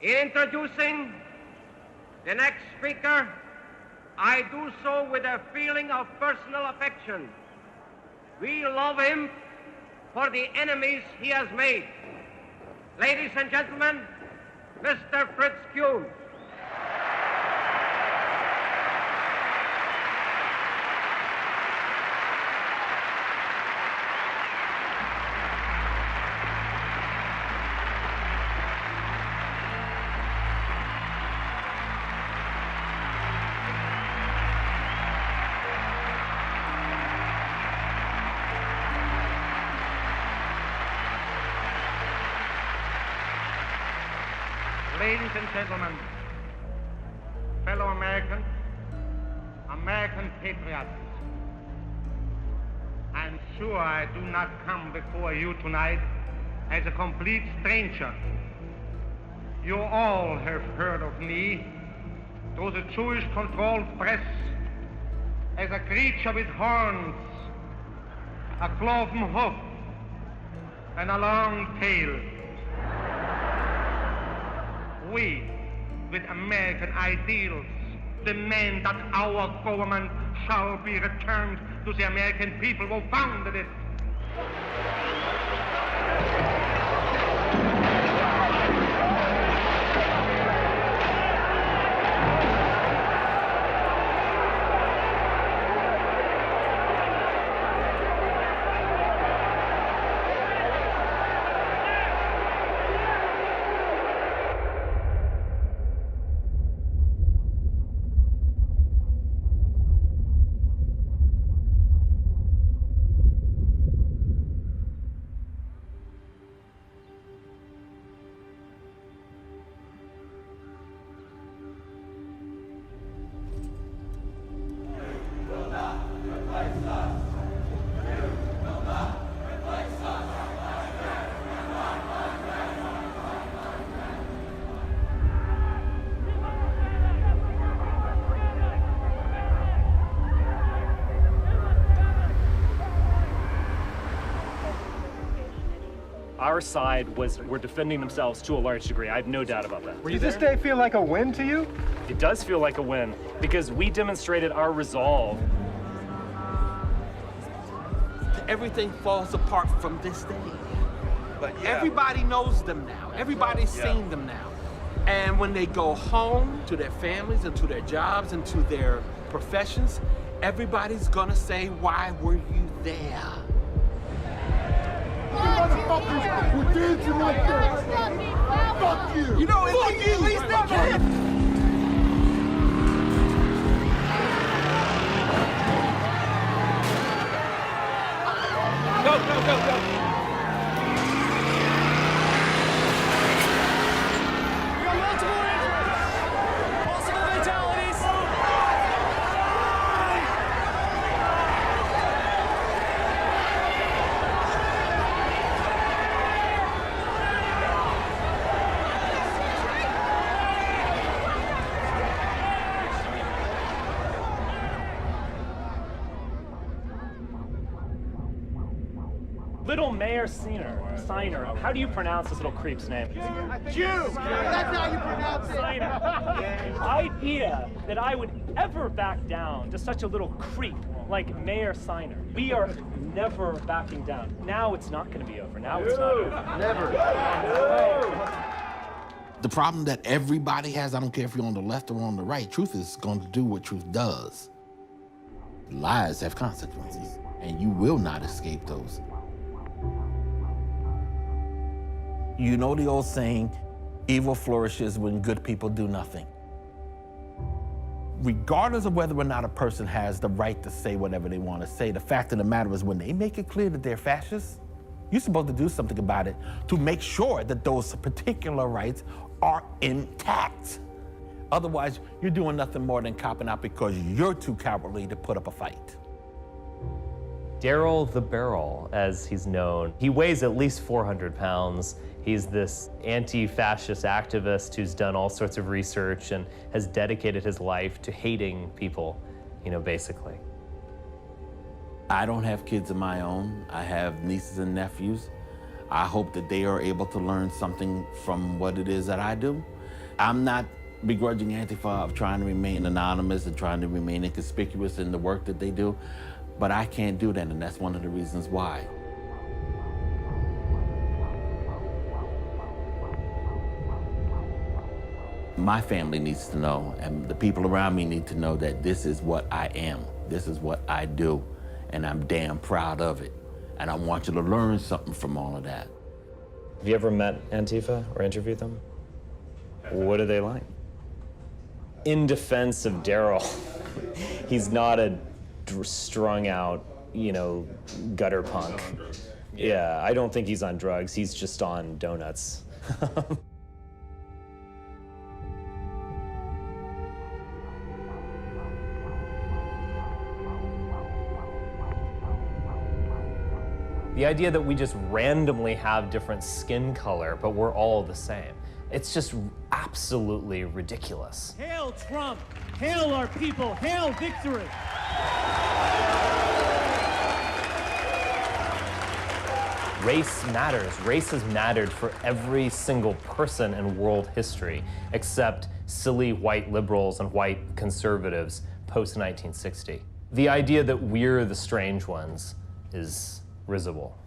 In introducing the next speaker, I do so with a feeling of personal affection. We love him for the enemies he has made. Ladies and gentlemen, Mr. Fritz Kuhn. Ladies and gentlemen, fellow Americans, American patriots, I'm sure I do not come before you tonight as a complete stranger. You all have heard of me through the Jewish-controlled press as a creature with horns, a cloven hoof, and a long tail. We, with American ideals, demand that our government shall be returned to the American people who founded it. Our side were defending themselves to a large degree. I have no doubt about that. Does this day feel like a win to you? It does feel like a win because we demonstrated our resolve. Everything falls apart from this day. But everybody knows them now. Everybody's seen them now. And when they go home to their families and to their jobs and to their professions, everybody's gonna say, why were you there? Motherfuckers who did you like this. Fuck you. You know, at least they can. Go. Little Mayor Signer. How do you pronounce this little creep's name? Jew. That's how you pronounce it. The idea that I would ever back down to such a little creep like Mayor Signer. We are never backing down. Now it's not going to be over. Now it's not over. Never. The problem that everybody has, I don't care if you're on the left or on the right, truth is going to do what truth does. Lies have consequences, and you will not escape those. You know the old saying, evil flourishes when good people do nothing. Regardless of whether or not a person has the right to say whatever they want to say, the fact of the matter is when they make it clear that they're fascists, you're supposed to do something about it to make sure that those particular rights are intact. Otherwise, you're doing nothing more than copping out because you're too cowardly to put up a fight. Daryl the Barrel, as he's known, he weighs at least 400 pounds. He's this anti-fascist activist who's done all sorts of research and has dedicated his life to hating people, basically. I don't have kids of my own. I have nieces and nephews. I hope that they are able to learn something from what it is that I do. I'm not begrudging Antifa of trying to remain anonymous and trying to remain inconspicuous in the work that they do, but I can't do that, and that's one of the reasons why. My family needs to know, and the people around me need to know that this is what I am, this is what I do, and I'm damn proud of it. And I want you to learn something from all of that. Have you ever met Antifa or interviewed them? What are they like? In defense of Daryl, he's not a strung out, you know, gutter punk. Yeah, I don't think he's on drugs. He's just on donuts. The idea that we just randomly have different skin color, but we're all the same. It's just absolutely ridiculous. Hail Trump! Hail our people! Hail victory! Race matters. Race has mattered for every single person in world history, except silly white liberals and white conservatives post-1960. The idea that we're the strange ones is risible.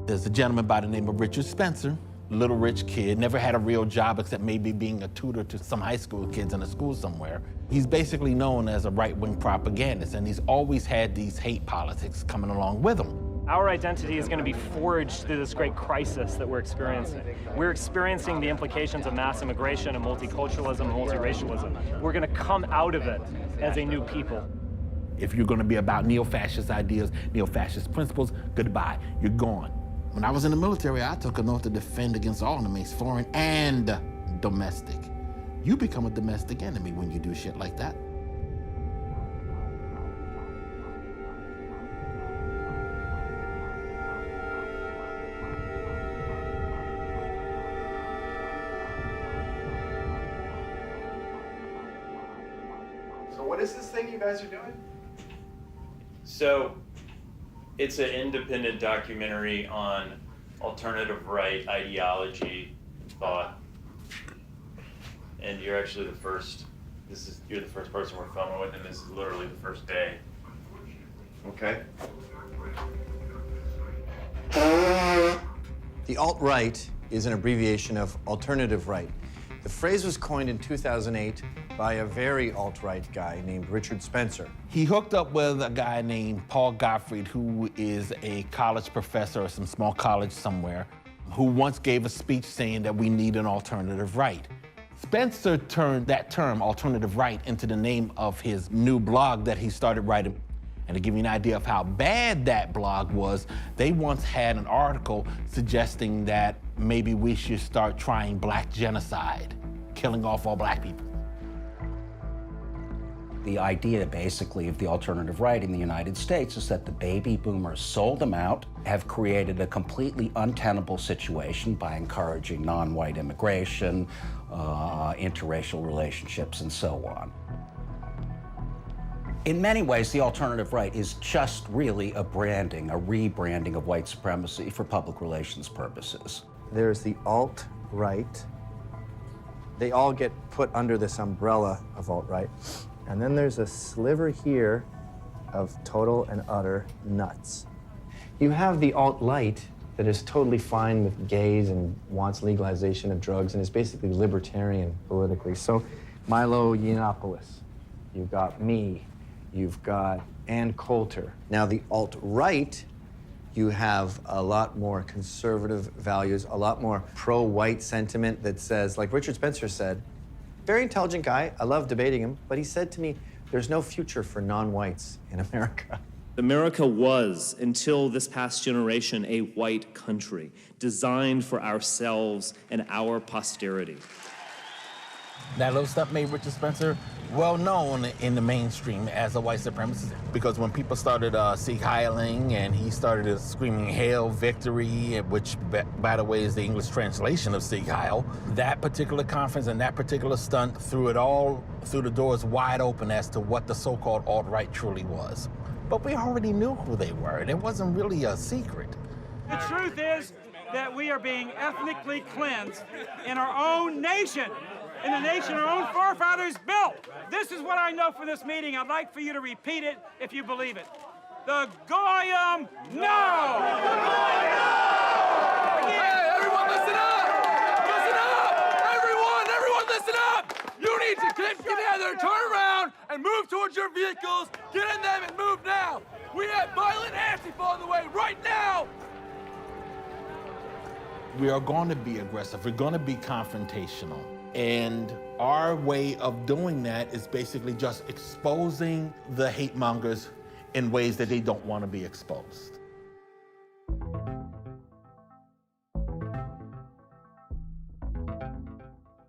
There's a gentleman by the name of Richard Spencer, little rich kid, never had a real job except maybe being a tutor to some high school kids in a school somewhere. He's basically known as a right-wing propagandist, and he's always had these hate politics coming along with him. Our identity is going to be forged through this great crisis that we're experiencing. We're experiencing the implications of mass immigration and multiculturalism and multiracialism. We're going to come out of it as a new people. If you're going to be about neo-fascist ideas, neo-fascist principles, goodbye, you're gone. When I was in the military, I took an oath to defend against all enemies, foreign and domestic. You become a domestic enemy when you do shit like that. So what is this thing you guys are doing? So, it's an independent documentary on alternative right ideology, thought, and you're actually the first. You're the first person we're filming with, and this is literally the first day. Okay. The alt-right is an abbreviation of alternative right. The phrase was coined in 2008 by a very alt-right guy named Richard Spencer. He hooked up with a guy named Paul Gottfried, who is a college professor at some small college somewhere, who once gave a speech saying that we need an alternative right. Spencer turned that term, alternative right, into the name of his new blog that he started writing. And to give you an idea of how bad that blog was, they once had an article suggesting that maybe we should start trying black genocide, killing off all black people. The idea, basically, of the alternative right in the United States is that the baby boomers sold them out, have created a completely untenable situation by encouraging non-white immigration, interracial relationships, and so on. In many ways, the alternative right is just really a rebranding of white supremacy for public relations purposes. There's the alt-right. They all get put under this umbrella of alt-right. And then there's a sliver here of total and utter nuts. You have the alt-light that is totally fine with gays and wants legalization of drugs and is basically libertarian politically. So Milo Yiannopoulos, you've got me, you've got Ann Coulter. Now the alt-right, you have a lot more conservative values, a lot more pro-white sentiment that says, like Richard Spencer said, very intelligent guy, I love debating him, but he said to me, there's no future for non-whites in America. America was, until this past generation, a white country designed for ourselves and our posterity. That little stuff made Richard Spencer well known in the mainstream as a white supremacist, because when people started Sieg Heiling and he started screaming "Hail Victory," which, by the way, is the English translation of Sieg Heil, that particular conference and that particular stunt threw it all through the doors wide open as to what the so-called alt-right truly was. But we already knew who they were, and it wasn't really a secret. The truth is, that we are being ethnically cleansed in our own nation, in the nation our own forefathers built. This is what I know from this meeting. I'd like for you to repeat it if you believe it. The Goyim, no! The Goyim, no! Hey, everyone listen up! Listen up! Everyone listen up! You need to get together, turn around, and move towards your vehicles. Get in them and move now. We have violent Antifa on the way right now. We are going to be aggressive. We're going to be confrontational. And our way of doing that is basically just exposing the hate mongers in ways that they don't want to be exposed.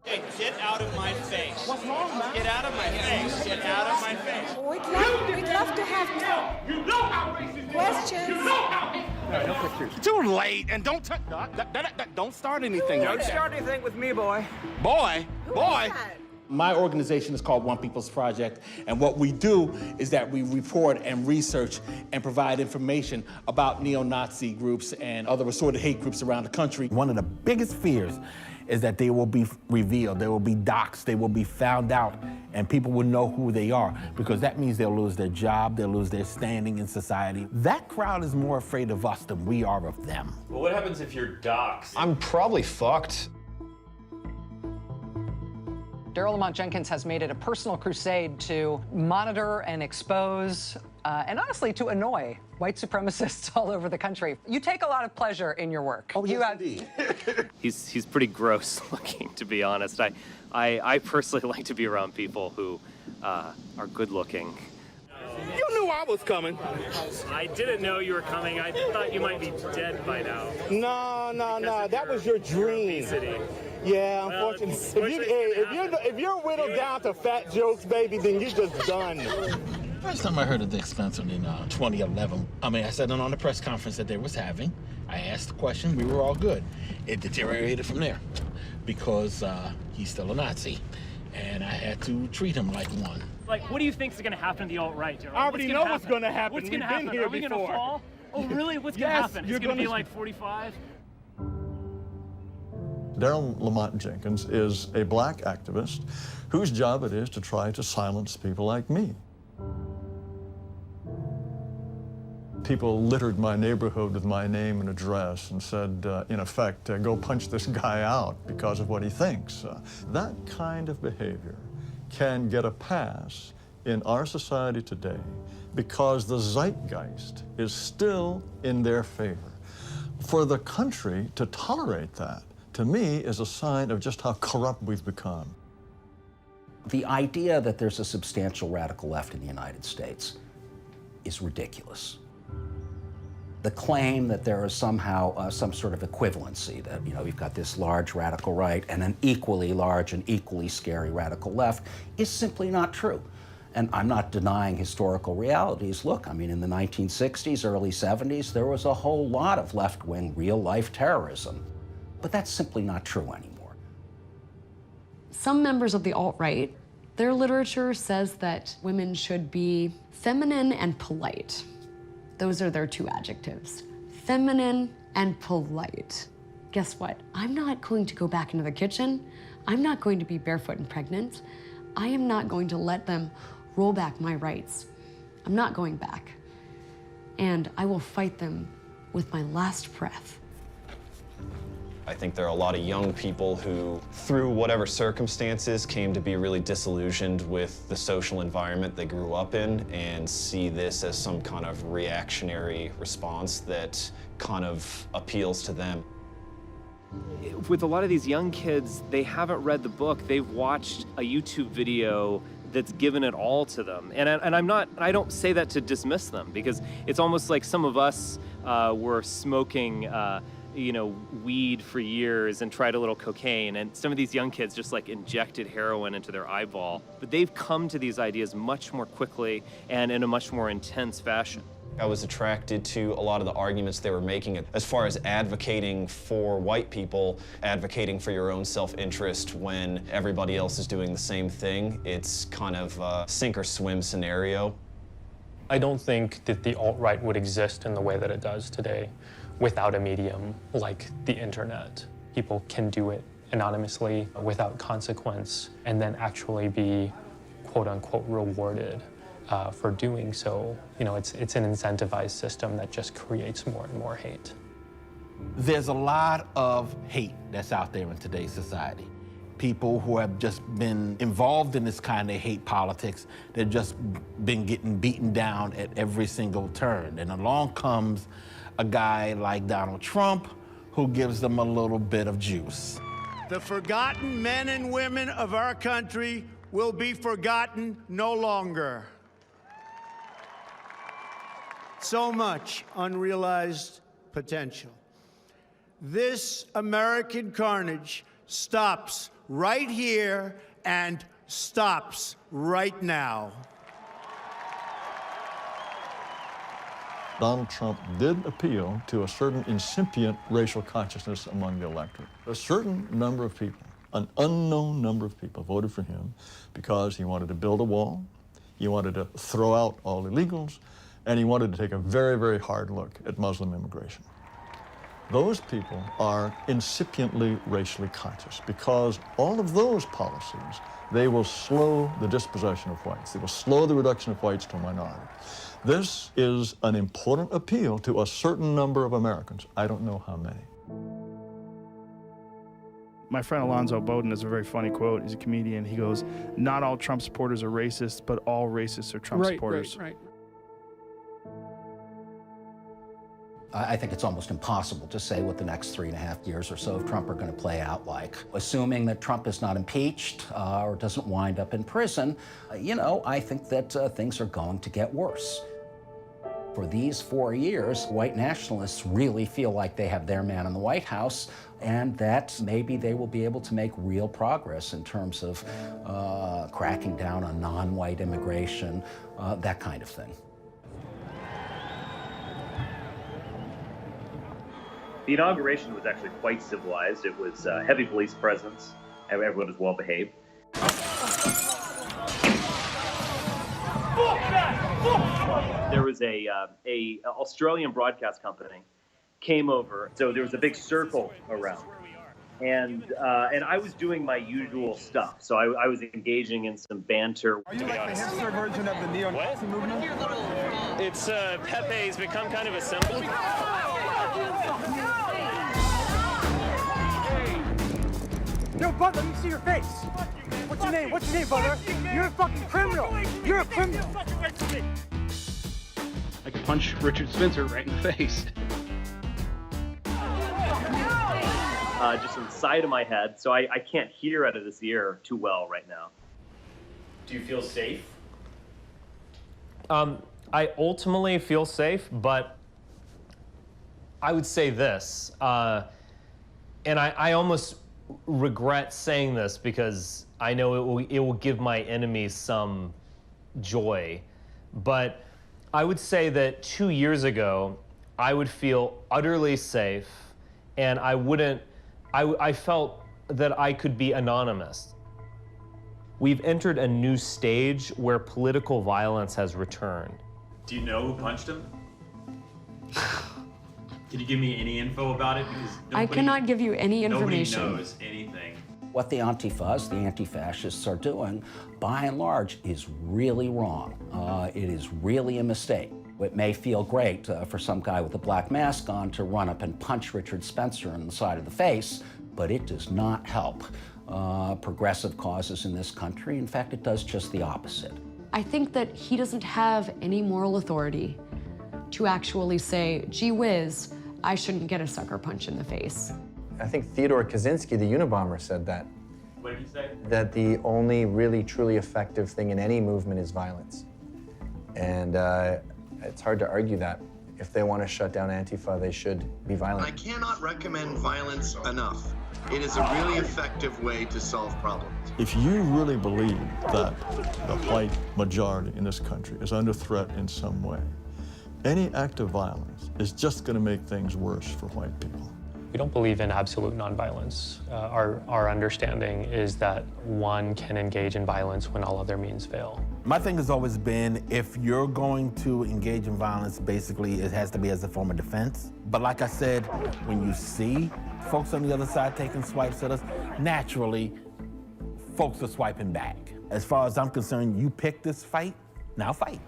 Hey, get out of my face. What's wrong, man? Get out of my face. Get out of my face. We'd love to have You know how racist questions. You know how. No, don't put your... Too late, and don't don't start anything. Don't start anything with me, boy. Boy. My organization is called One People's Project, and what we do is that we report and research and provide information about neo-Nazi groups and other assorted hate groups around the country. One of the biggest fears is that they will be revealed, they will be doxxed, they will be found out, and people will know who they are, because that means they'll lose their job, they'll lose their standing in society. That crowd is more afraid of us than we are of them. Well, what happens if you're doxxed? I'm probably fucked. Daryl Lamont Jenkins has made it a personal crusade to monitor and expose, and honestly, to annoy white supremacists all over the country. You take a lot of pleasure in your work. Oh, yes, indeed. He's pretty gross looking, to be honest. I personally like to be around people who are good looking. You knew I was coming. I didn't know you were coming. I thought you might be dead by now. No. That was your dream. Obesity. Yeah, unfortunately. If you're whittled down to fat jokes, baby, then you're just done. First time I heard of Dick Spencer in 2011, I said on the press conference that they was having. I asked the question, we were all good. It deteriorated from there because he's still a Nazi, and I had to treat him like one. Like, what do you think is going to happen to the alt-right, Daryl? I already know what's going to happen. What's going to We've happen? been here Are we going to fall? Oh, really? What's going to happen? It's going to be like 45? Daryl Lamont Jenkins is a black activist whose job it is to try to silence people like me. People littered my neighborhood with my name and address and said, in effect, go punch this guy out because of what he thinks. That kind of behavior can get a pass in our society today because the zeitgeist is still in their favor. For the country to tolerate that, to me, is a sign of just how corrupt we've become. The idea that there's a substantial radical left in the United States is ridiculous. The claim that there is somehow some sort of equivalency, that, we've got this large radical right and an equally large and equally scary radical left, is simply not true. And I'm not denying historical realities. Look, in the 1960s, early 70s, there was a whole lot of left-wing, real-life terrorism. But that's simply not true anymore. Some members of the alt-right, their literature says that women should be feminine and polite. Those are their two adjectives. Feminine and polite. Guess what? I'm not going to go back into the kitchen. I'm not going to be barefoot and pregnant. I am not going to let them roll back my rights. I'm not going back. And I will fight them with my last breath. I think there are a lot of young people who, through whatever circumstances, came to be really disillusioned with the social environment they grew up in and see this as some kind of reactionary response that kind of appeals to them. With a lot of these young kids, they haven't read the book. They've watched a YouTube video that's given it all to them. And I don't say that to dismiss them, because it's almost like some of us were smoking weed for years and tried a little cocaine, and some of these young kids just injected heroin into their eyeball. But they've come to these ideas much more quickly and in a much more intense fashion. I was attracted to a lot of the arguments they were making as far as advocating for white people, advocating for your own self-interest when everybody else is doing the same thing. It's kind of a sink or swim scenario. I don't think that the alt-right would exist in the way that it does today without a medium like the internet. People can do it anonymously without consequence and then actually be quote-unquote rewarded for doing so. You know, it's an incentivized system that just creates more and more hate. There's a lot of hate that's out there in today's society. People who have just been involved in this kind of hate politics, they've just been getting beaten down at every single turn. And along comes a guy like Donald Trump who gives them a little bit of juice. The forgotten men and women of our country will be forgotten no longer. So much unrealized potential. This American carnage stops right here and stops right now. Donald Trump did appeal to a certain incipient racial consciousness among the electorate. A certain number of people, an unknown number of people, voted for him because he wanted to build a wall, he wanted to throw out all illegals, and he wanted to take a very, very hard look at Muslim immigration. Those people are incipiently racially conscious because all of those policies, they will slow the dispossession of whites. They will slow the reduction of whites to a minority. This is an important appeal to a certain number of Americans. I don't know how many. My friend Alonzo Bowden has a very funny quote. He's a comedian. He goes, "Not all Trump supporters are racist, but all racists are Trump supporters." Right. I think it's almost impossible to say what the next 3.5 years or so of Trump are going to play out like. Assuming that Trump is not impeached or doesn't wind up in prison, I think that things are going to get worse. For these 4 years, white nationalists really feel like they have their man in the White House, and that maybe they will be able to make real progress in terms of cracking down on non-white immigration, that kind of thing. The inauguration was actually quite civilized. It was heavy police presence. Everyone was well behaved. There was a Australian broadcast company came over, so there was a big circle around, and I was doing my usual stuff. So I was engaging in some banter. Are you like the hipster version of the neo-Nazi movement? It's Pepe's become kind of a symbol. Yo, Bud, let me see your face. What's your name? What's your name, brother? You're a fucking criminal. You're a criminal. I could punch Richard Spencer right in the face. Just on the side of my head, so I can't hear out of this ear too well right now. Do you feel safe? I ultimately feel safe, but I would say this, and I almost regret saying this because I know it will give my enemies some joy, but I would say that 2 years ago, I would feel utterly safe, and I felt that I could be anonymous. We've entered a new stage where political violence has returned. Do you know who punched him? Can you give me any info about it? Because I cannot give you any information. Nobody knows anything. What the Antifas, the anti-fascists, are doing, by and large, is really wrong. It is really a mistake. It may feel great for some guy with a black mask on to run up and punch Richard Spencer in the side of the face, but it does not help progressive causes in this country. In fact, it does just the opposite. I think that he doesn't have any moral authority to actually say, gee whiz, I shouldn't get a sucker punch in the face. I think Theodore Kaczynski, the Unabomber, said that. What did he say? That the only really, truly effective thing in any movement is violence. And it's hard to argue that. If they want to shut down Antifa, they should be violent. I cannot recommend violence enough. It is a really effective way to solve problems. If you really believe that the white majority in this country is under threat in some way, any act of violence is just going to make things worse for white people. We don't believe in absolute nonviolence. Our understanding is that one can engage in violence when all other means fail. My thing has always been, if you're going to engage in violence, basically it has to be as a form of defense. But like I said, when you see folks on the other side taking swipes at us, naturally, folks are swiping back. As far as I'm concerned, you picked this fight, now fight.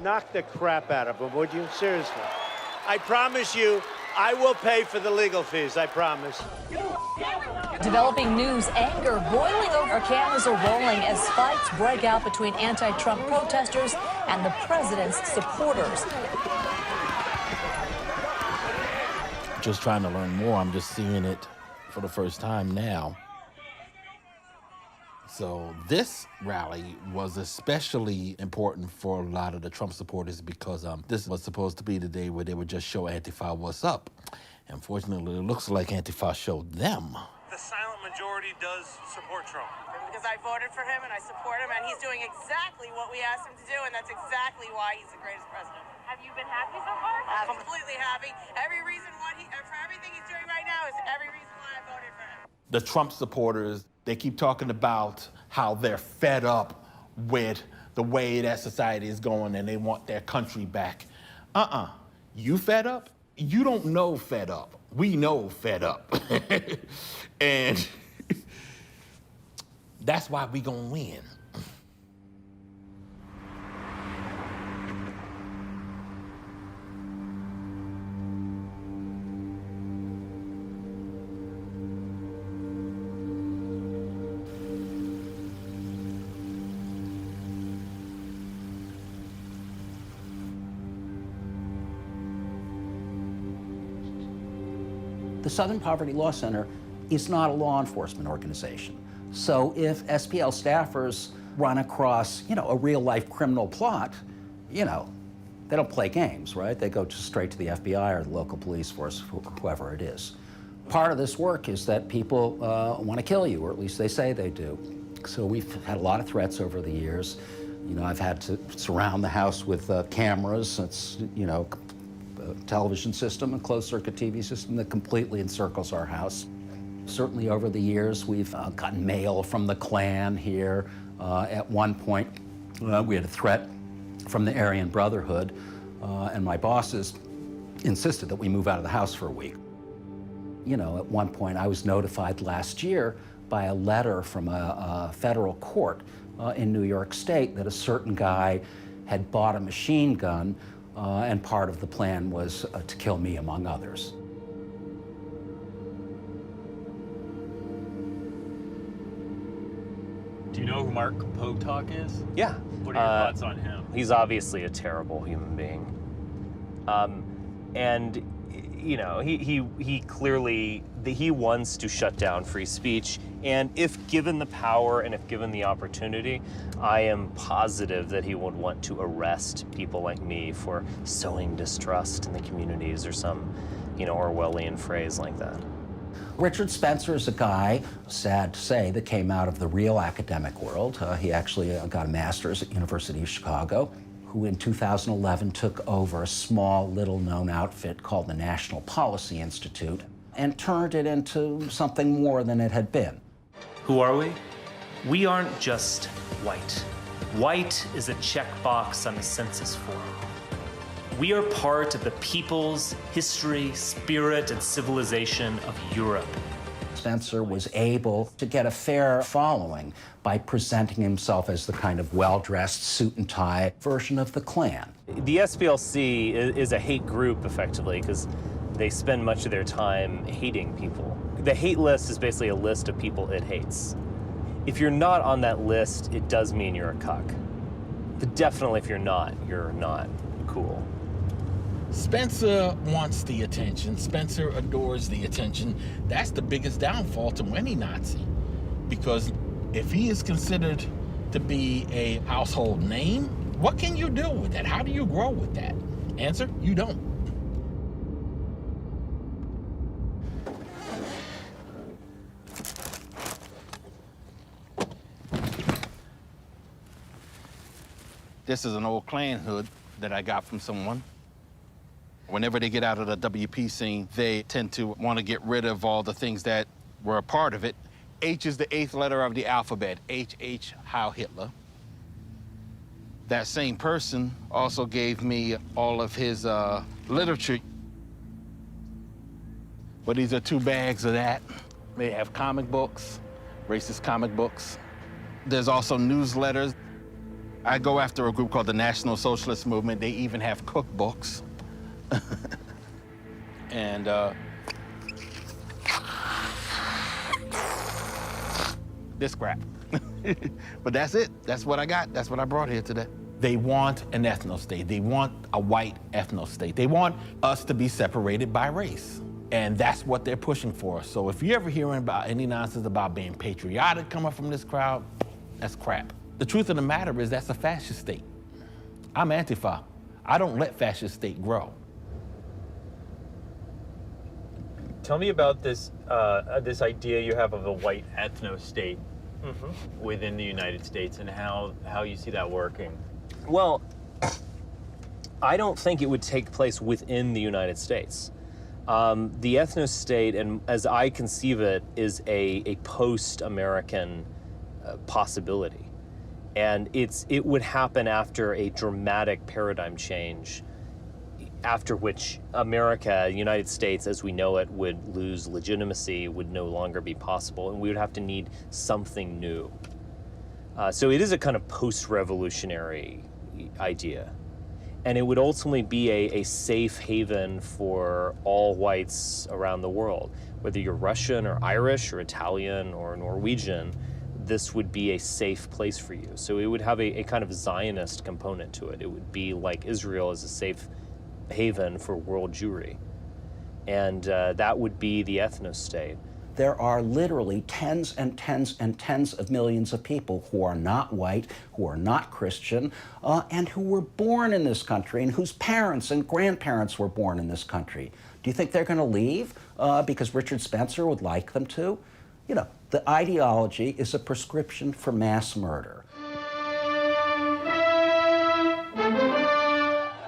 Knock the crap out of him, would you? Seriously. I promise you, I will pay for the legal fees, I promise. Developing news, anger boiling over. Our cameras are rolling as fights break out between anti-Trump protesters and the president's supporters. Just trying to learn more. I'm just seeing it for the first time now. So this rally was especially important for a lot of the Trump supporters because this was supposed to be the day where they would just show Antifa what's up. Unfortunately, it looks like Antifa showed them. The silent majority does support Trump. Because I voted for him and I support him and he's doing exactly what we asked him to do, and that's exactly why he's the greatest president. Have you been happy so far? Completely happy. Every reason for everything he's doing right now is every reason why I voted for him. The Trump supporters, they keep talking about how they're fed up with the way that society is going and they want their country back. You fed up? You don't know fed up. We know fed up. And that's why we gonna win. The Southern Poverty Law Center is not a law enforcement organization. So if SPL staffers run across, a real-life criminal plot, they don't play games, right? They go just straight to the FBI or the local police force, whoever it is. Part of this work is that people want to kill you, or at least they say they do. So we've had a lot of threats over the years. I've had to surround the house with cameras. It's, a television system, a closed-circuit TV system that completely encircles our house. Certainly over the years, we've gotten mail from the Klan here. At one point, we had a threat from the Aryan Brotherhood, and my bosses insisted that we move out of the house for a week. At one point, I was notified last year by a letter from a federal court in New York State that a certain guy had bought a machine gun, and part of the plan was to kill me, among others. Do you know who Mark Potok is? Yeah. What are your thoughts on him? He's obviously a terrible human being. And, he clearly, he wants to shut down free speech. And if given the power and if given the opportunity, I am positive that he would want to arrest people like me for sowing distrust in the communities or some, Orwellian phrase like that. Richard Spencer is a guy, sad to say, that came out of the real academic world. He actually got a master's at University of Chicago, who in 2011 took over a small, little-known outfit called the National Policy Institute and turned it into something more than it had been. Who are we? We aren't just white. White is a checkbox on the census form. We are part of the people's history, spirit, and civilization of Europe. Spencer was able to get a fair following by presenting himself as the kind of well-dressed suit and tie version of the Klan. The SPLC is a hate group, effectively, because they spend much of their time hating people. The hate list is basically a list of people it hates. If you're not on that list, it does mean you're a cuck. But definitely if you're not cool. Spencer wants the attention. Spencer adores the attention. That's the biggest downfall to any Nazi. Because if he is considered to be a household name, what can you do with that? How do you grow with that? Answer, you don't. This is an old Klan hood that I got from someone. Whenever they get out of the WP scene, they tend to want to get rid of all the things that were a part of it. H is the 8th letter of the alphabet, H, Heil Hitler. That same person also gave me all of his literature. But these are 2 bags of that. They have comic books, racist comic books. There's also newsletters. I go after a group called the National Socialist Movement. They even have cookbooks. And this crap. But that's it. That's what I got. That's what I brought here today. They want an ethno-state. They want a white ethno-state. They want us to be separated by race. And that's what they're pushing for. So if you're ever hearing about any nonsense about being patriotic coming from this crowd, that's crap. The truth of the matter is that's a fascist state. I'm Antifa. I don't let fascist state grow. Tell me about this this idea you have of a white ethno-state within the United States and how you see that working. Well, I don't think it would take place within the United States. The ethno-state, and as I conceive it, is a post-American possibility. And it would happen after a dramatic paradigm change, after which America, the United States as we know it, would lose legitimacy, would no longer be possible, and we would have to need something new. So it is a kind of post-revolutionary idea. And it would ultimately be a safe haven for all whites around the world. Whether you're Russian or Irish or Italian or Norwegian, this would be a safe place for you. So it would have a kind of Zionist component to it. It would be like Israel as a safe haven for world Jewry. And that would be the ethno-state. There are literally tens and tens and tens of millions of people who are not white, who are not Christian, and who were born in this country and whose parents and grandparents were born in this country. Do you think they're going to leave because Richard Spencer would like them to? You know, the ideology is a prescription for mass murder.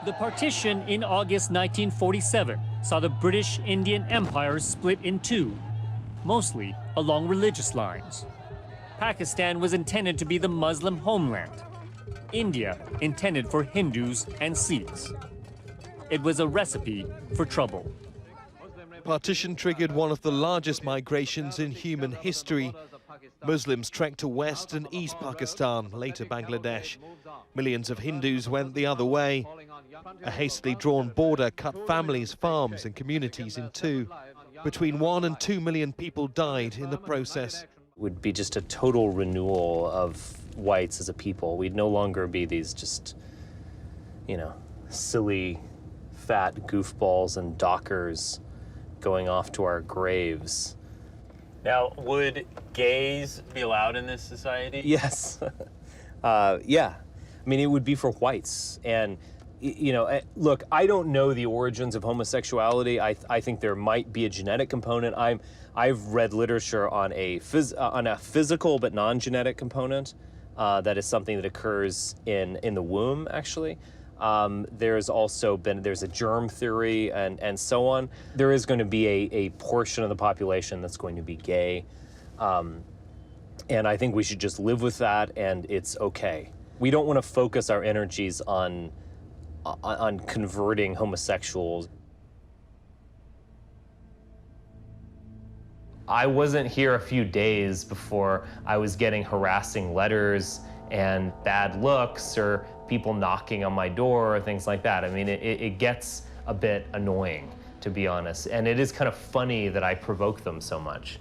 The partition in August 1947 saw the British Indian Empire split in two, mostly along religious lines. Pakistan was intended to be the Muslim homeland. India intended for Hindus and Sikhs. It was a recipe for trouble. Partition triggered one of the largest migrations in human history. Muslims trekked to West and East Pakistan, later Bangladesh. Millions of Hindus went the other way. A hastily drawn border cut families, farms and communities in two. Between 1 and 2 million people died in the process. It would be just a total renewal of whites as a people. We'd no longer be these just, you know, silly, fat goofballs and dockers going off to our graves. Now, would gays be allowed in this society? Yes. Yeah. I mean, it would be for whites. And, you know, look, I don't know the origins of homosexuality. I think there might be a genetic component. I've read literature on a physical but non-genetic component that is something that occurs in the womb, actually. There's also there's a germ theory and so on. There is going to be a portion of the population that's going to be gay. And I think we should just live with that, and it's okay. We don't want to focus our energies on converting homosexuals. I wasn't here a few days before I was getting harassing letters and bad looks or people knocking on my door or things like that. I mean, it gets a bit annoying, to be honest. And it is kind of funny that I provoke them so much.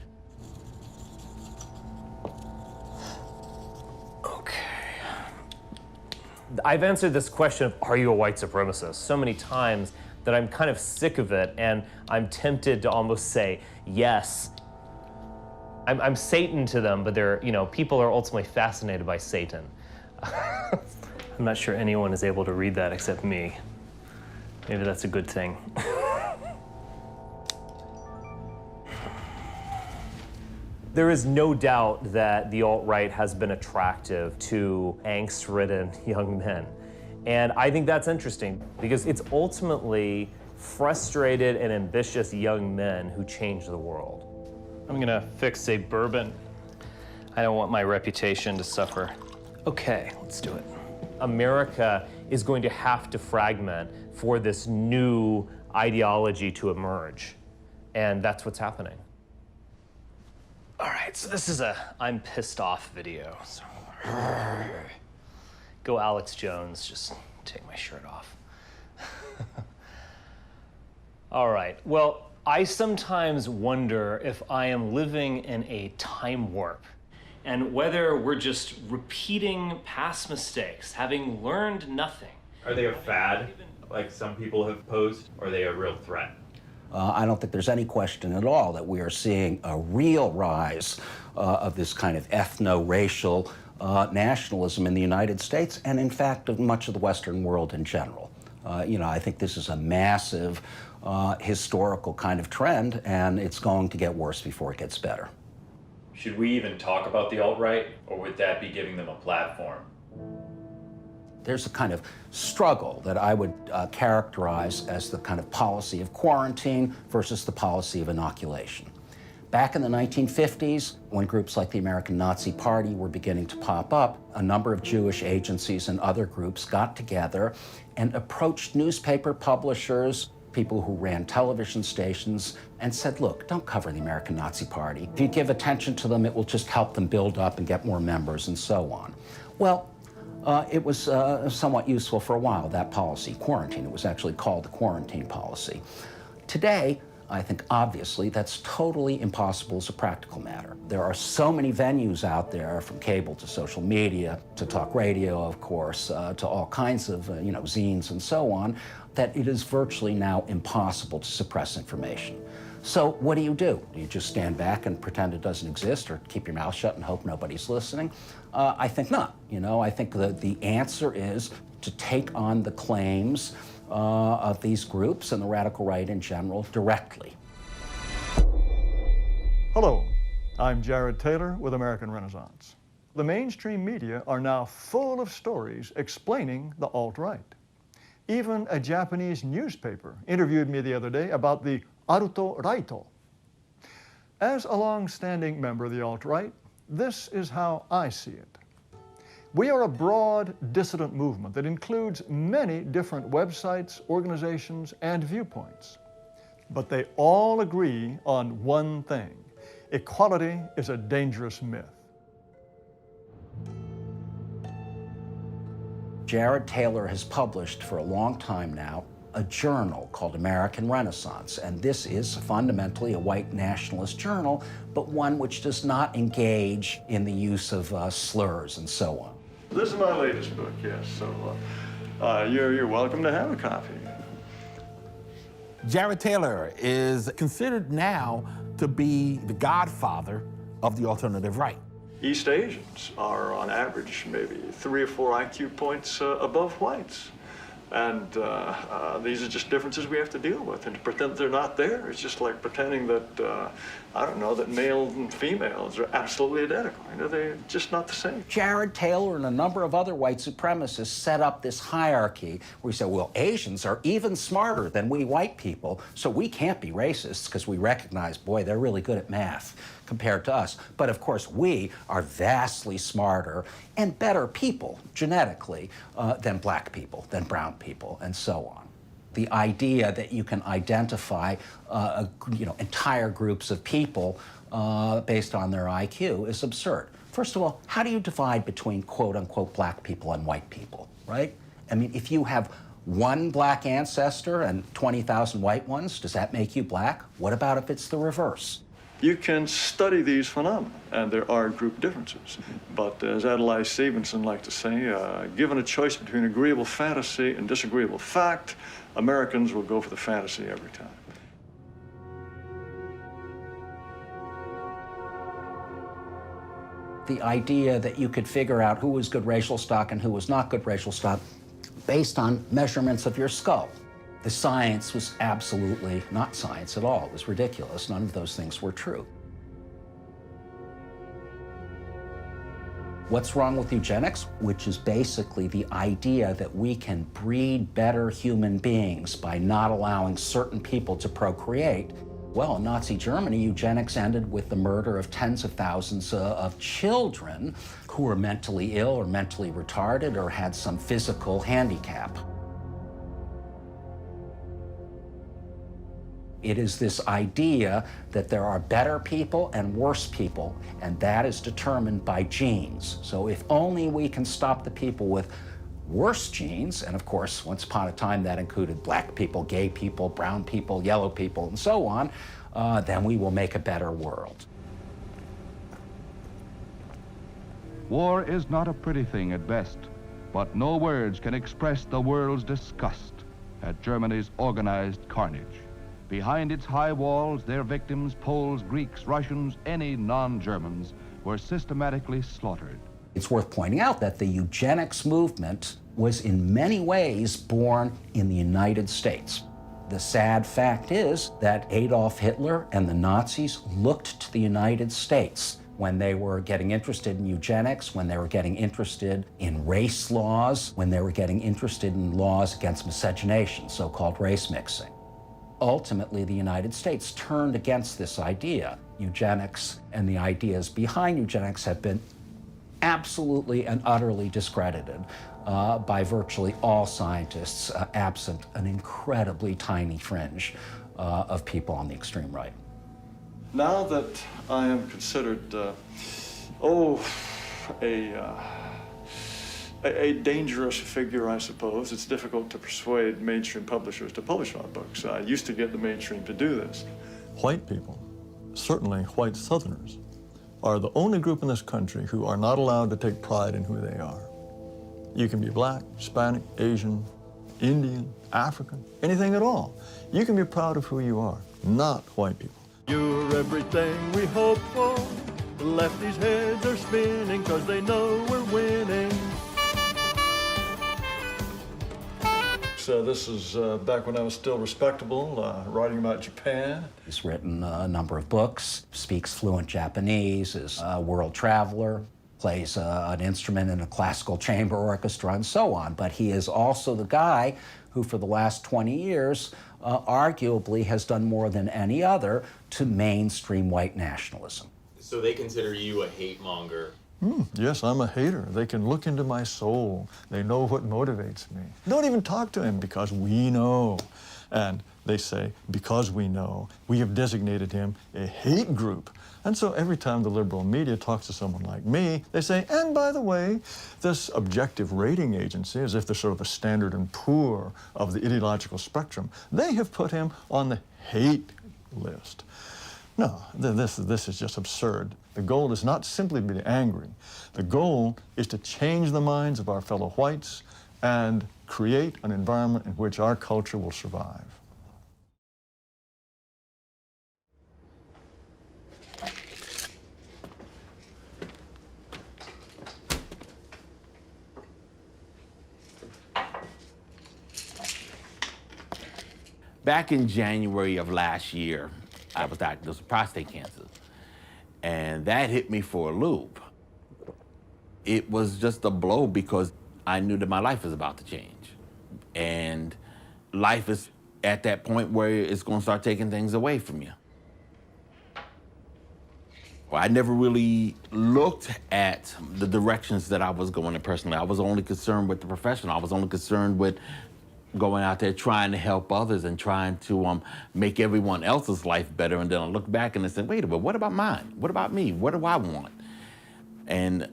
I've answered this question of, are you a white supremacist, so many times that I'm kind of sick of it, and I'm tempted to almost say, yes. I'm Satan to them, but they're, you know, people are ultimately fascinated by Satan. I'm not sure anyone is able to read that except me. Maybe that's a good thing. There is no doubt that the alt-right has been attractive to angst-ridden young men. And I think that's interesting because it's ultimately frustrated and ambitious young men who change the world. I'm gonna fix a bourbon. I don't want my reputation to suffer. Okay, let's do it. America is going to have to fragment for this new ideology to emerge. And that's what's happening. All right, so this is a I'm pissed off video. So, go Alex Jones, just take my shirt off. All right, well, I sometimes wonder if I am living in a time warp and whether we're just repeating past mistakes, having learned nothing. Are they a fad, like some people have posed, or are they a real threat? I don't think there's any question at all that we are seeing a real rise of this kind of ethno-racial nationalism in the United States, and in fact, of much of the Western world in general. I think this is a massive historical kind of trend, and it's going to get worse before it gets better. Should we even talk about the alt-right, or would that be giving them a platform? There's a kind of struggle that I would characterize as the kind of policy of quarantine versus the policy of inoculation. Back in the 1950s, when groups like the American Nazi Party were beginning to pop up, a number of Jewish agencies and other groups got together and approached newspaper publishers, people who ran television stations, and said, look, don't cover the American Nazi Party. If you give attention to them, it will just help them build up and get more members and so on. Well, it was somewhat useful for a while, that policy, quarantine. It was actually called the quarantine policy. Today, I think obviously that's totally impossible as a practical matter. There are so many venues out there, from cable to social media to talk radio, of course, to all kinds of zines and so on, that it is virtually now impossible to suppress information. So what do? Do you just stand back and pretend it doesn't exist, or keep your mouth shut and hope nobody's listening? I think not. I think that the answer is to take on the claims of these groups and the radical right in general directly. Hello, I'm Jared Taylor with American Renaissance. The mainstream media are now full of stories explaining the alt-right. Even a Japanese newspaper interviewed me the other day about the alt-right. As a long-standing member of the alt-right, this is how I see it. We are a broad dissident movement that includes many different websites, organizations, and viewpoints. But they all agree on one thing: equality is a dangerous myth. Jared Taylor has published for a long time now a journal called American Renaissance, and this is fundamentally a white nationalist journal, but one which does not engage in the use of slurs and so on. This is my latest book, yes, so you're welcome to have a copy. Jared Taylor is considered now to be the godfather of the alternative right. East Asians are, on average, maybe 3 or 4 IQ points above whites. And these are just differences we have to deal with. And to pretend they're not there is just like pretending that, I don't know, that male and females are absolutely identical. They're just not the same. Jared Taylor and a number of other white supremacists set up this hierarchy where we say, well, Asians are even smarter than we white people, so we can't be racists because we recognize, boy, they're really good at math compared to us. But of course, we are vastly smarter and better people genetically than black people, than brown people, and so on. The idea that you can identify entire groups of people based on their IQ is absurd. First of all, how do you divide between quote-unquote black people and white people, right? I mean, if you have one black ancestor and 20,000 white ones, does that make you black? What about if it's the reverse? You can study these phenomena, and there are group differences. But as Adlai Stevenson liked to say, given a choice between agreeable fantasy and disagreeable fact, Americans will go for the fantasy every time. The idea that you could figure out who was good racial stock and who was not good racial stock based on measurements of your skull. The science was absolutely not science at all. It was ridiculous. None of those things were true. What's wrong with eugenics? Which is basically the idea that we can breed better human beings by not allowing certain people to procreate. Well, in Nazi Germany, eugenics ended with the murder of tens of thousands of children who were mentally ill or mentally retarded or had some physical handicap. It is this idea that there are better people and worse people, and that is determined by genes. So if only we can stop the people with worse genes, and of course, once upon a time that included black people, gay people, brown people, yellow people, and so on, then we will make a better world. War is not a pretty thing at best, but no words can express the world's disgust at Germany's organized carnage. Behind its high walls, their victims, Poles, Greeks, Russians, any non-Germans, were systematically slaughtered. It's worth pointing out that the eugenics movement was in many ways born in the United States. The sad fact is that Adolf Hitler and the Nazis looked to the United States when they were getting interested in eugenics, when they were getting interested in race laws, when they were getting interested in laws against miscegenation, so-called race mixing. Ultimately, the United States turned against this idea. Eugenics and the ideas behind eugenics have been absolutely and utterly discredited by virtually all scientists, absent an incredibly tiny fringe of people on the extreme right. Now that I am considered, a dangerous figure, I suppose, it's difficult to persuade mainstream publishers to publish our books. I used to get the mainstream to do this. White people, certainly white Southerners, are the only group in this country who are not allowed to take pride in who they are. You can be black, Hispanic, Asian, Indian, African, anything at all. You can be proud of who you are, not white people. You're everything we hope for. The lefties' heads are spinning because they know we're winning. So this is back when I was still respectable, writing about Japan. He's written a number of books, speaks fluent Japanese, is a world traveler, plays an instrument in a classical chamber orchestra, and so on. But he is also the guy who, for the last 20 years, arguably has done more than any other to mainstream white nationalism. So they consider you a hate monger? Yes, I'm a hater. They can look into my soul. They know what motivates me. Don't even talk to him because we know. And they say, because we know, we have designated him a hate group. And so every time the liberal media talks to someone like me, they say, and by the way, this objective rating agency, as if they're sort of a Standard and Poor of the ideological spectrum, they have put him on the hate list. No, this is just absurd. The goal is not simply to be angry. The goal is to change the minds of our fellow whites and create an environment in which our culture will survive. Back in January of last year, I was diagnosed with prostate cancer, and that hit me for a loop. It was just a blow because I knew that my life was about to change. And life is at that point where it's going to start taking things away from you. Well, I never really looked at the directions that I was going in personally. I was only concerned with the professional. I was only concerned with going out there trying to help others and trying to make everyone else's life better. And then I look back and I said, wait a minute, what about mine? What about me? What do I want? And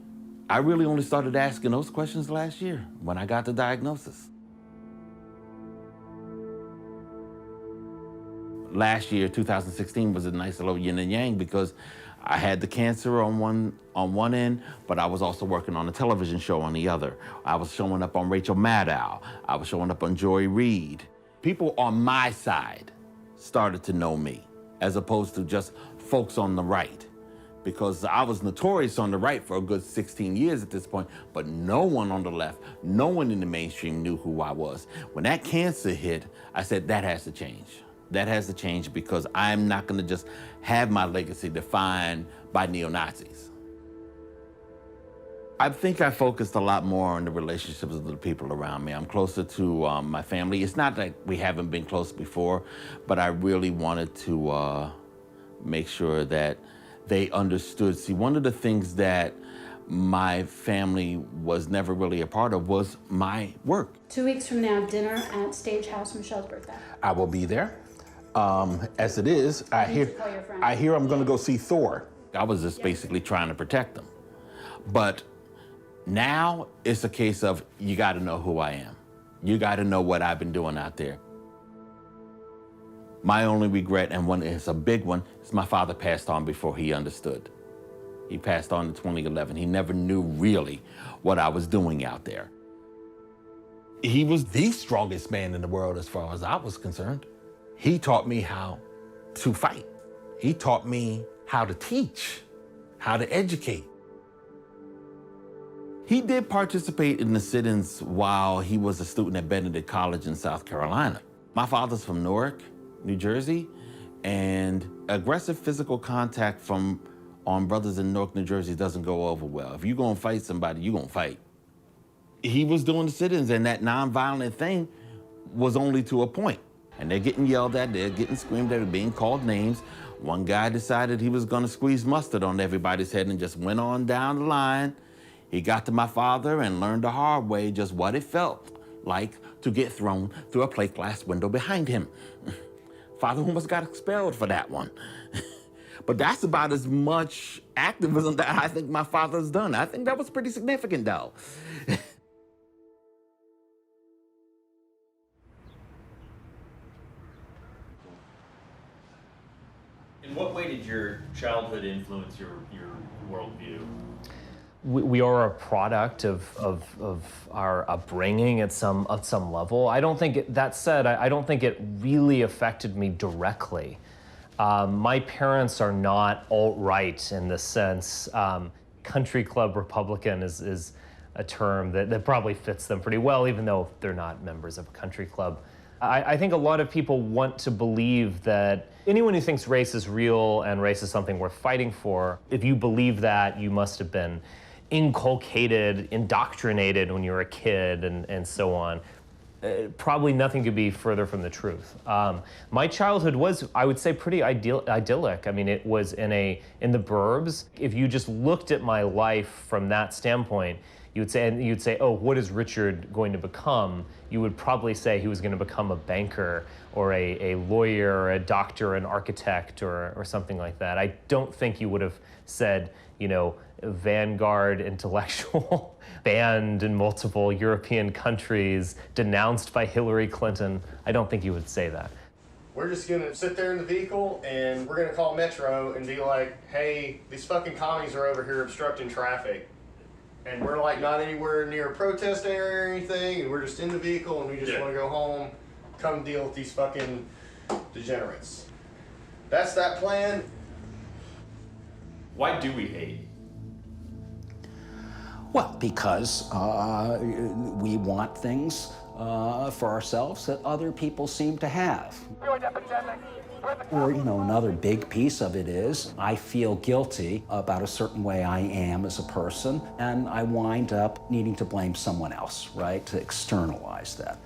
I really only started asking those questions last year when I got the diagnosis. Last year, 2016, was a nice little yin and yang because I had the cancer on one end, but I was also working on a television show on the other. I was showing up on Rachel Maddow. I was showing up on Joy Reid. People on my side started to know me, as opposed to just folks on the right. Because I was notorious on the right for a good 16 years at this point, but no one on the left, no one in the mainstream knew who I was. When that cancer hit, I said, that has to change. That has to change because I'm not gonna just have my legacy defined by neo-Nazis. I think I focused a lot more on the relationships of the people around me. I'm closer to my family. It's not that we haven't been close before, but I really wanted to make sure that they understood. See, one of the things that my family was never really a part of was my work. 2 weeks from now, dinner at Stage House, Michelle's birthday. I will be there. As it is, I hear I'm going to go see Thor. I was just basically trying to protect them. But now it's a case of you got to know who I am. You got to know what I've been doing out there. My only regret, and one is a big one, is my father passed on before he understood. He passed on in 2011. He never knew really what I was doing out there. He was the strongest man in the world as far as I was concerned. He taught me how to fight. He taught me how to teach, how to educate. He did participate in the sit-ins while he was a student at Benedict College in South Carolina. My father's from Newark, New Jersey, and aggressive physical contact on brothers in Newark, New Jersey doesn't go over well. If you're gonna fight somebody, you're gonna fight. He was doing the sit-ins, and that nonviolent thing was only to a point. And they're getting yelled at, they're getting screamed at, being called names. One guy decided he was gonna squeeze mustard on everybody's head and just went on down the line. He got to my father and learned the hard way just what it felt like to get thrown through a plate glass window behind him. Father almost got expelled for that one. But that's about as much activism that I think my father's done. I think that was pretty significant, though. In what way did your childhood influence your worldview? We are a product of our upbringing at some level. I don't think that said, I don't think it really affected me directly. My parents are not alt-right in the sense. Country club Republican is a term that probably fits them pretty well, even though they're not members of a country club. I think a lot of people want to believe that anyone who thinks race is real and race is something worth fighting for, if you believe that, you must have been inculcated, indoctrinated when you were a kid and so on. Probably nothing could be further from the truth. My childhood was, I would say, pretty idyllic. I mean, it was in the burbs. If you just looked at my life from that standpoint, you'd say, oh, what is Richard going to become? You would probably say he was going to become a banker or a lawyer or a doctor, an architect or something like that. I don't think you would have said, vanguard intellectual, banned in multiple European countries, denounced by Hillary Clinton. I don't think you would say that. We're just gonna sit there in the vehicle and we're gonna call Metro and be like, hey, these fucking commies are over here obstructing traffic. And we're like not anywhere near a protest area or anything, and we're just in the vehicle and we just wanna go home, come deal with these fucking degenerates. That's that plan. Why do we hate? Well, because we want things for ourselves that other people seem to have. Or, another big piece of it is I feel guilty about a certain way I am as a person, and I wind up needing to blame someone else, right, to externalize that.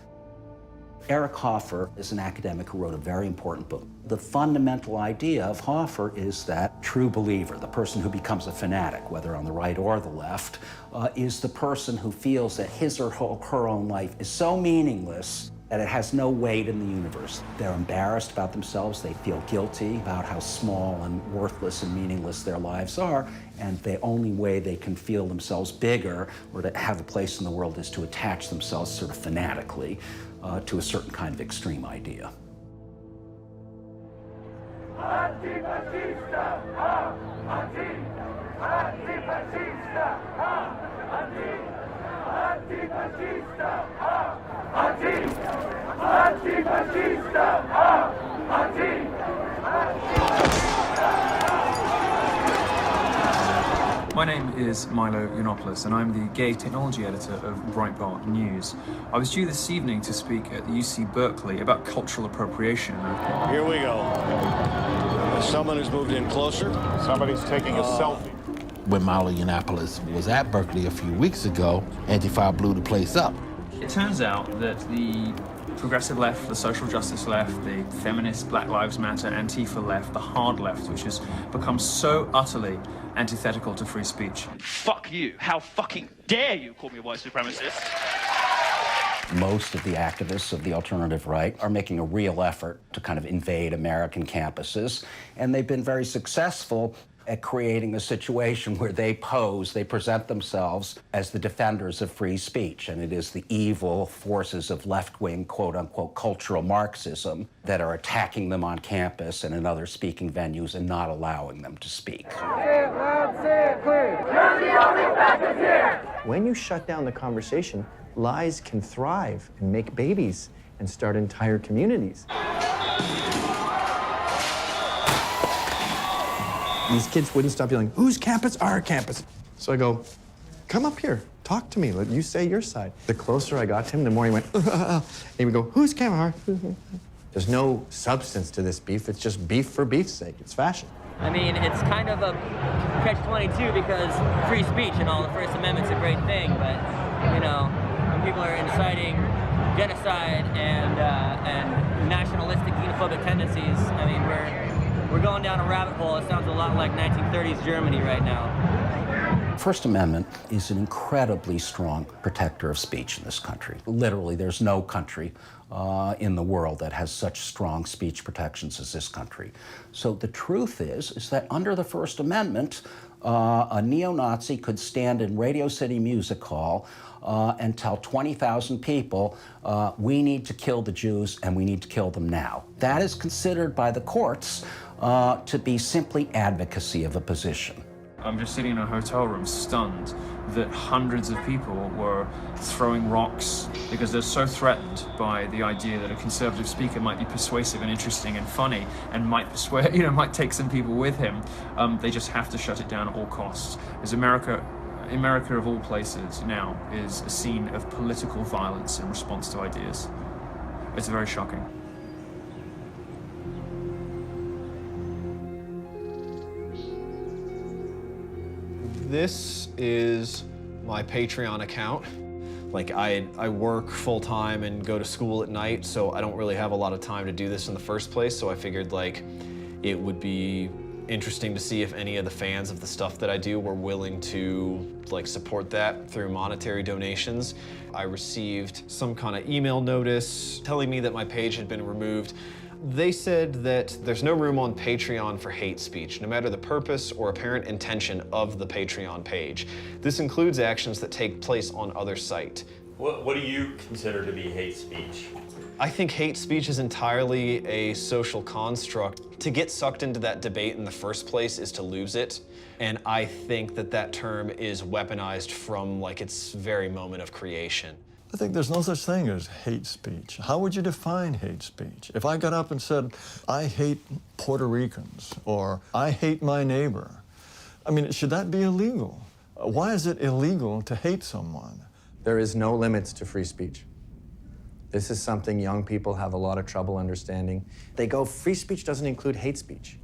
Eric Hoffer is an academic who wrote a very important book. The fundamental idea of Hoffer is that true believer, the person who becomes a fanatic, whether on the right or the left, is the person who feels that his or her own life is so meaningless that it has no weight in the universe. They're embarrassed about themselves, they feel guilty about how small and worthless and meaningless their lives are, and the only way they can feel themselves bigger or to have a place in the world is to attach themselves sort of fanatically to a certain kind of extreme idea. My name is Milo Yiannopoulos, and I'm the gay technology editor of Breitbart News. I was due this evening to speak at the UC Berkeley about cultural appropriation. Here we go. Someone has moved in closer. Somebody's taking a selfie. When Milo Yiannopoulos was at Berkeley a few weeks ago, Antifa blew the place up. It turns out that the progressive left, the social justice left, the feminist Black Lives Matter, Antifa left, the hard left, which has become so utterly antithetical to free speech. Fuck you. How fucking dare you call me a white supremacist? Most of the activists of the alternative right are making a real effort to kind of invade American campuses, and they've been very successful at creating a situation where they present themselves as the defenders of free speech, and it is the evil forces of left-wing, quote-unquote, cultural Marxism that are attacking them on campus and in other speaking venues and not allowing them to speak. When you shut down the conversation, lies can thrive and make babies and start entire communities. These kids wouldn't stop yelling, whose campus? Our campus. So I go, come up here, talk to me, let you say your side. The closer I got to him, the more he went, and he would go, whose campus? There's no substance to this beef, it's just beef for beef's sake, it's fashion. I mean, it's kind of a catch-22 because free speech and all, the First Amendment's a great thing, but, you know, when people are inciting genocide and nationalistic, xenophobic tendencies, I mean, we're going down a rabbit hole. It sounds a lot like 1930s Germany right now. First Amendment is an incredibly strong protector of speech in this country. Literally, there's no country in the world that has such strong speech protections as this country. So the truth is that under the First Amendment, a neo-Nazi could stand in Radio City Music Hall and tell 20,000 people, we need to kill the Jews and we need to kill them now. That is considered by the courts to be simply advocacy of a position. I'm just sitting in a hotel room stunned that hundreds of people were throwing rocks because they're so threatened by the idea that a conservative speaker might be persuasive and interesting and funny and might persuade, might take some people with him. They just have to shut it down at all costs. As America of all places now is a scene of political violence in response to ideas. It's very shocking. This is my Patreon account. Like I work full-time and go to school at night, so I don't really have a lot of time to do this in the first place, so I figured like it would be interesting to see if any of the fans of the stuff that I do were willing to like support that through monetary donations. I received some kind of email notice telling me that my page had been removed. They said that there's no room on Patreon for hate speech, no matter the purpose or apparent intention of the Patreon page. This includes actions that take place on other sites. What do you consider to be hate speech? I think hate speech is entirely a social construct. To get sucked into that debate in the first place is to lose it. And I think that that term is weaponized from like its very moment of creation. I think there's no such thing as hate speech. How would you define hate speech? If I got up and said, I hate Puerto Ricans, or I hate my neighbor, I mean, should that be illegal? Why is it illegal to hate someone? There is no limits to free speech. This is something young people have a lot of trouble understanding. They go, free speech doesn't include hate speech.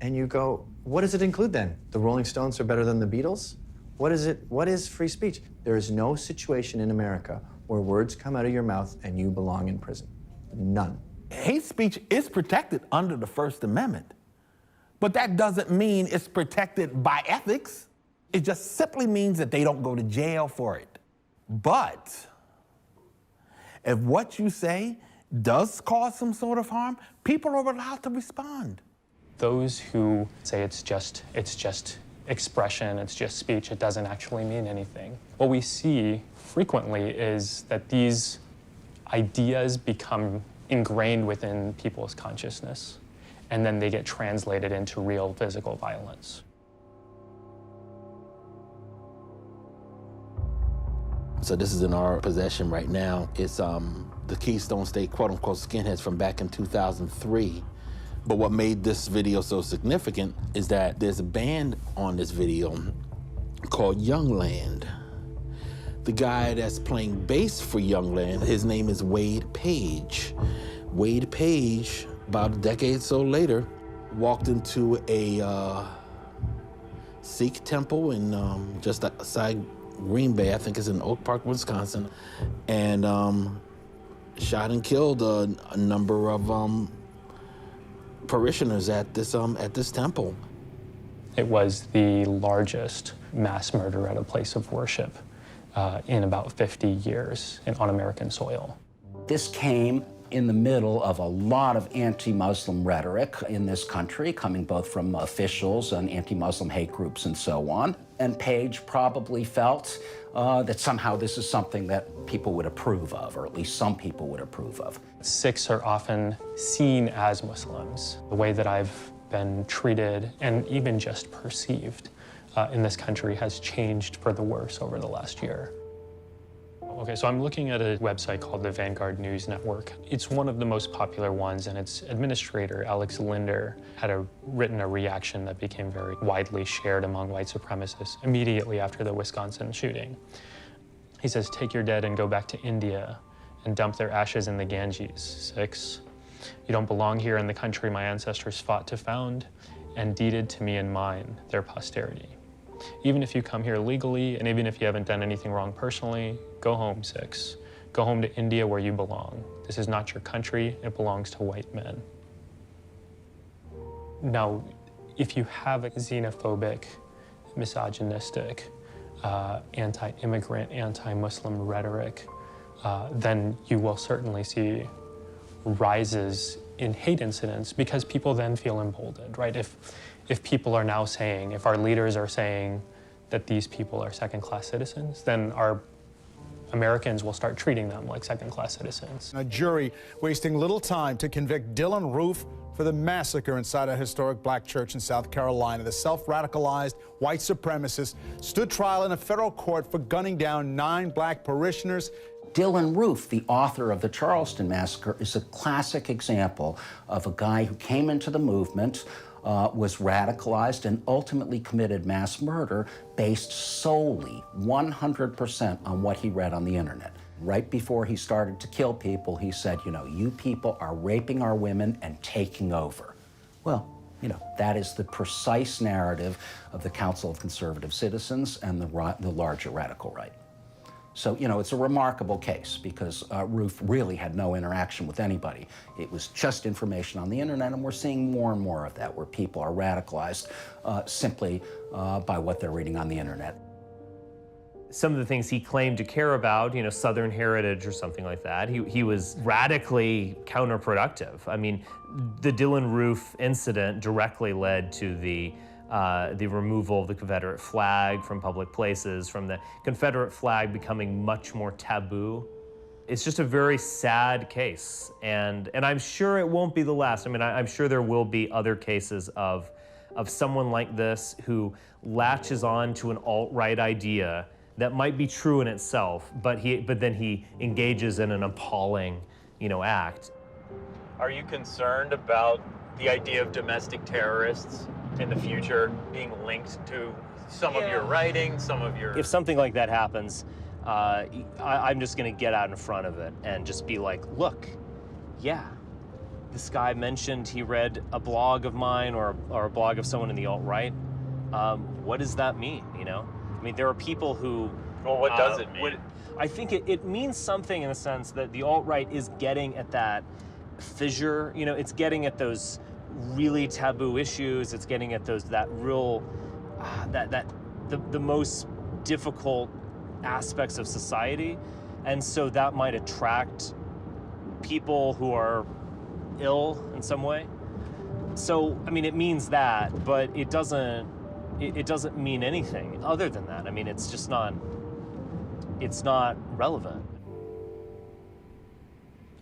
And you go, what does it include then? The Rolling Stones are better than the Beatles? What is it? What is free speech? There is no situation in America where words come out of your mouth and you belong in prison. None. Hate speech is protected under the First Amendment, but that doesn't mean it's protected by ethics. It just simply means that they don't go to jail for it. But if what you say does cause some sort of harm, people are allowed to respond. Those who say it's just expression, it's just speech, it doesn't actually mean anything. What we see frequently is that these ideas become ingrained within people's consciousness, and then they get translated into real physical violence. So this is in our possession right now. It's the Keystone State quote-unquote skinheads from back in 2003. But what made this video so significant is that there's a band on this video called Youngland. The guy that's playing bass for Youngland, his name is Wade Page. Wade Page, about a decade or so later, walked into a Sikh temple in just outside Green Bay, I think it's in Oak Park, Wisconsin, and shot and killed a number of parishioners at this temple. It was the largest mass murder at a place of worship in about 50 years on American soil. This came in the middle of a lot of anti-Muslim rhetoric in this country, coming both from officials and anti-Muslim hate groups and so on. And Page probably felt that somehow this is something that people would approve of, or at least some people would approve of. Sikhs are often seen as Muslims. The way that I've been treated and even just perceived in this country has changed for the worse over the last year. Okay, so I'm looking at a website called the Vanguard News Network. It's one of the most popular ones, and its administrator, Alex Linder, had written a reaction that became very widely shared among white supremacists immediately after the Wisconsin shooting. He says, "Take your dead and go back to India and dump their ashes in the Ganges, Sikhs. You don't belong here in the country my ancestors fought to found and deeded to me and mine, their posterity. Even if you come here legally, and even if you haven't done anything wrong personally, go home, Sikhs. Go home to India where you belong. This is not your country, it belongs to white men." Now, if you have a xenophobic, misogynistic, anti-immigrant, anti-Muslim rhetoric, then you will certainly see rises in hate incidents because people then feel emboldened, right? If people are now saying, if our leaders are saying that these people are second-class citizens, then our Americans will start treating them like second-class citizens. A jury wasting little time to convict Dylan Roof for the massacre inside a historic black church in South Carolina. The self-radicalized white supremacist stood trial in a federal court for gunning down 9 black parishioners. Dylan Roof, the author of the Charleston Massacre, is a classic example of a guy who came into the movement, was radicalized, and ultimately committed mass murder based solely 100% on what he read on the internet. Right before he started to kill people, he said, you know, you people are raping our women and taking over. Well, you know, that is the precise narrative of the Council of Conservative Citizens and the larger radical right. So, you know, it's a remarkable case because Roof really had no interaction with anybody. It was just information on the internet, and we're seeing more and more of that, where people are radicalized simply by what they're reading on the internet. Some of the things he claimed to care about, you know, Southern heritage or something like that, he was radically counterproductive. I mean, the Dylan Roof incident directly led to the removal of the Confederate flag from public places, from the Confederate flag becoming much more taboo. It's just a very sad case, and I'm sure it won't be the last. I mean, I'm sure there will be other cases of someone like this who latches on to an alt-right idea that might be true in itself, but then he engages in an appalling, you know, act. Are you concerned about the idea of domestic terrorists in the future being linked to some of your writing, some of your... If something like that happens, I'm just gonna get out in front of it and just be like, look, yeah, this guy mentioned he read a blog of mine or a blog of someone in the alt-right. What does that mean, you know? I mean, there are people who... Well, what does it mean? I think it means something in the sense that the alt-right is getting at that fissure, you know, it's getting at those really taboo issues, it's getting at those, that real, the most difficult aspects of society. And so that might attract people who are ill in some way. So, I mean, it means that, but it doesn't mean anything other than that. I mean, it's just not, it's not relevant.